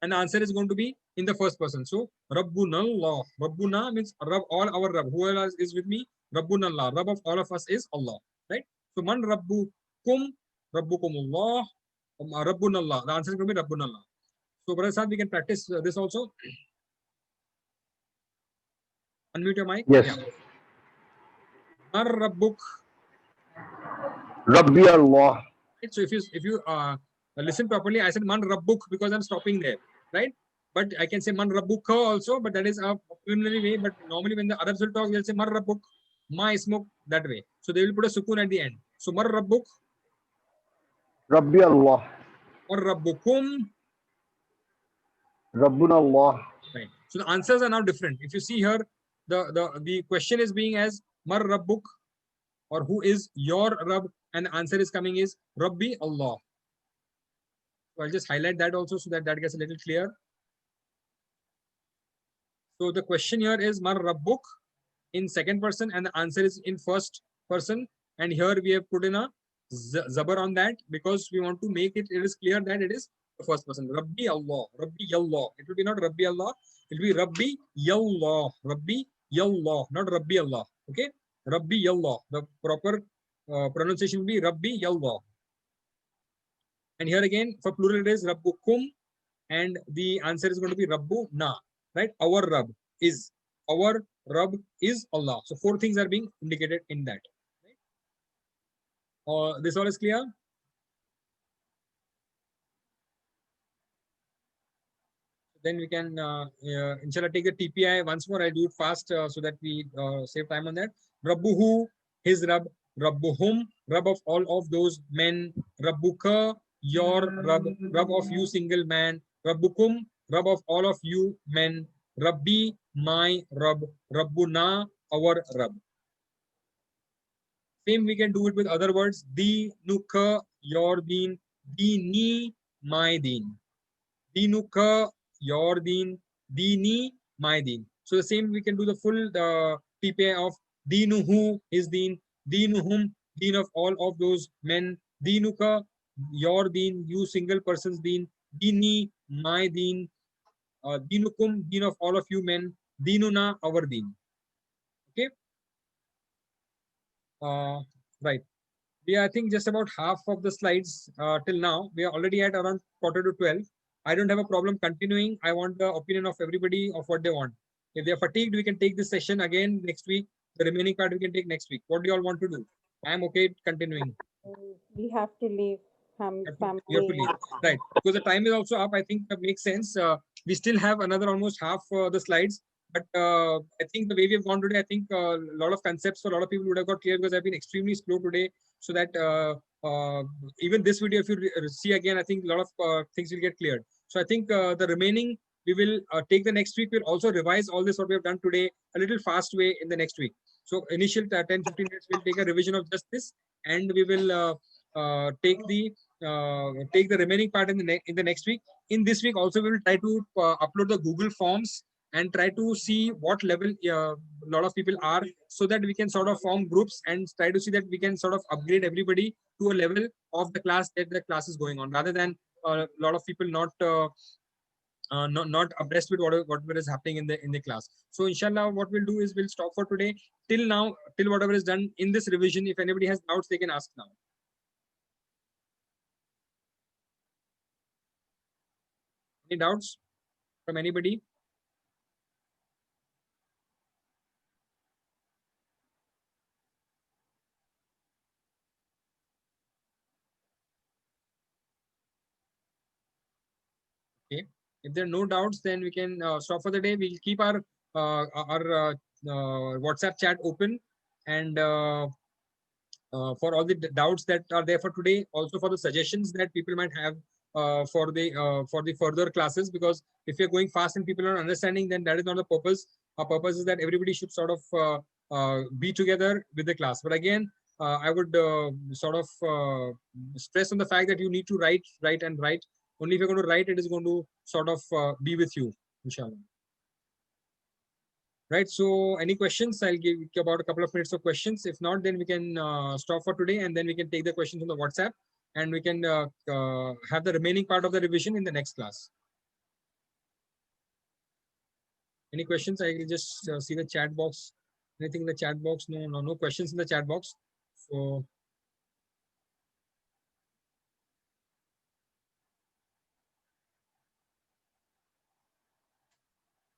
And the answer is going to be in the first person. So, Rabbuna Allah. Rabbuna means Rabb, all our Rabb. Whoever is with me, Rabbuna Allah. Rabb of all of us is Allah. Right? So, Man Rabbukum, Rabbukumullah, Rabbuna Allah. The answer is going to be Rabbuna Allah. So, Brother Saad, we can practice this also. Unmute your mic. Yes. Yeah. Mar Rabbuk. Rabbi Allah. Right? So if you listen properly, I said Man Rabbuk because I'm stopping there, right? But I can say Man Rabbuka also, but that is a preliminary way. But normally when the Arabs will talk, they'll say Mar Rabbuk, Ma Ismuk, that way. So they will put a sukun at the end. So Mar Rabbuk, Rabbi Allah. Mar Rabbukum. Rabbuna Allah. Right. So the answers are now different. If you see here, the question is being as Mar Rabbuk, or who is your Rabb, and the answer is coming is Rabbi Allah. So I'll just highlight that also so that gets a little clear. So the question here is Mar Rabbuk in second person and the answer is in first person. And here we have put in a zabar on that because we want to make it is clear that it is the first person. Rabbi Allah, Rabbi Yallah. It will be not Rabbi Allah, it will be Rabbi Yallah, Rabbi Yallah, not Rabbi Allah. Okay, Rabbi Yallah. The proper pronunciation will be Rabbi Yallah. And here again for plural it is Rabbukum and the answer is going to be Rabbu Na, right? Our Rabb is Allah. So 4 things are being indicated in that. Right? This all is clear. Then we can inshallah take the TPI once more. I'll do it fast so that we save time on that. Rabbuhu, his Rabb. Rabbuhum, Rabb of all of those men. Rabbuka, your Rabb. Rabb of you single man. Rabbukum, Rabb of all of you men. Rabbi, my Rabb. Rabbuna, our Rabb. Same we can do it with other words. Dinuka, your deen. Dini, my deen. Dinuka, your deen. Dini, my deen. So the same we can do the full TPI of Dinuhu, his deen. Dinuhum, deen of all of those men. Dinuka, your deen, you single person's deen. Dini, my deen. Dinukum, deen of all of you men. Dinuna, our deen. Okay. Right. We are, I think, just about half of the slides till now. We are already at around 11:45. I don't have a problem continuing. I want the opinion of everybody of what they want. If they are fatigued, we can take this session again next week. The remaining part we can take next week. What do you all want to do? I am okay continuing. We have to leave. You have family. to leave, right? Because the time is also up. I think that makes sense. We still have another almost half the slides, but I think the way we have gone today, I think a lot of concepts for a lot of people would have got clear, because I've been extremely slow today. So that even this video, if you see again, I think a lot of things will get cleared. So I think the remaining we will take the next week. We'll also revise all this what we have done today a little fast way in the next week. So initial 10-15 minutes, we'll take a revision of just this, and we will take the remaining part in the next week. In this week also, we will try to upload the Google Forms and try to see what level a lot of people are, so that we can sort of form groups and try to see that we can sort of upgrade everybody to a level of the class that the class is going on, rather than a lot of people not abreast with whatever is happening in the class. So inshallah, what we'll do is we'll stop for today till now, till whatever is done in this revision. If anybody has doubts, they can ask now. Any doubts from anybody? Okay. If there are no doubts, then we can stop for the day. We'll keep our WhatsApp chat open, and for all the doubts that are there for today, also for the suggestions that people might have for the further classes. Because if you're going fast and people are understanding, then that is not the purpose. Our purpose is that everybody should sort of be together with the class. But again, I would sort of stress on the fact that you need to write. Only if you're going to write, it is going to sort of be with you, inshallah. Right. So any questions? I'll give about a couple of minutes of questions. If not, then we can stop for today, and then we can take the questions on the WhatsApp, and we can have the remaining part of the revision in the next class. Any questions? I will just see the chat box. Anything in the chat box? No questions in the chat box. So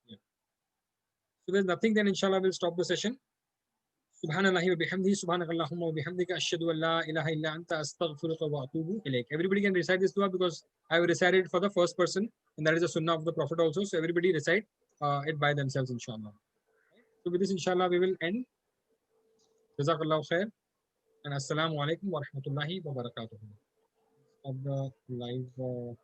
yeah. So there's nothing. Then inshallah we'll stop the session. Subhanallahi wa bihamdihi, subhanakallahumma wa bihamdika, ashhadu an la ilaha illa anta, astaghfiruka wa atubu ilayk. Everybody can recite this dua, because I will recite it for the first person, and that is the sunnah of the Prophet also. So everybody recite it by themselves, inshallah. So with this, inshallah, we will end. Jazakallahu khair, and assalamu alaikum wa rahmatullahi wa barakatuh. Of the live.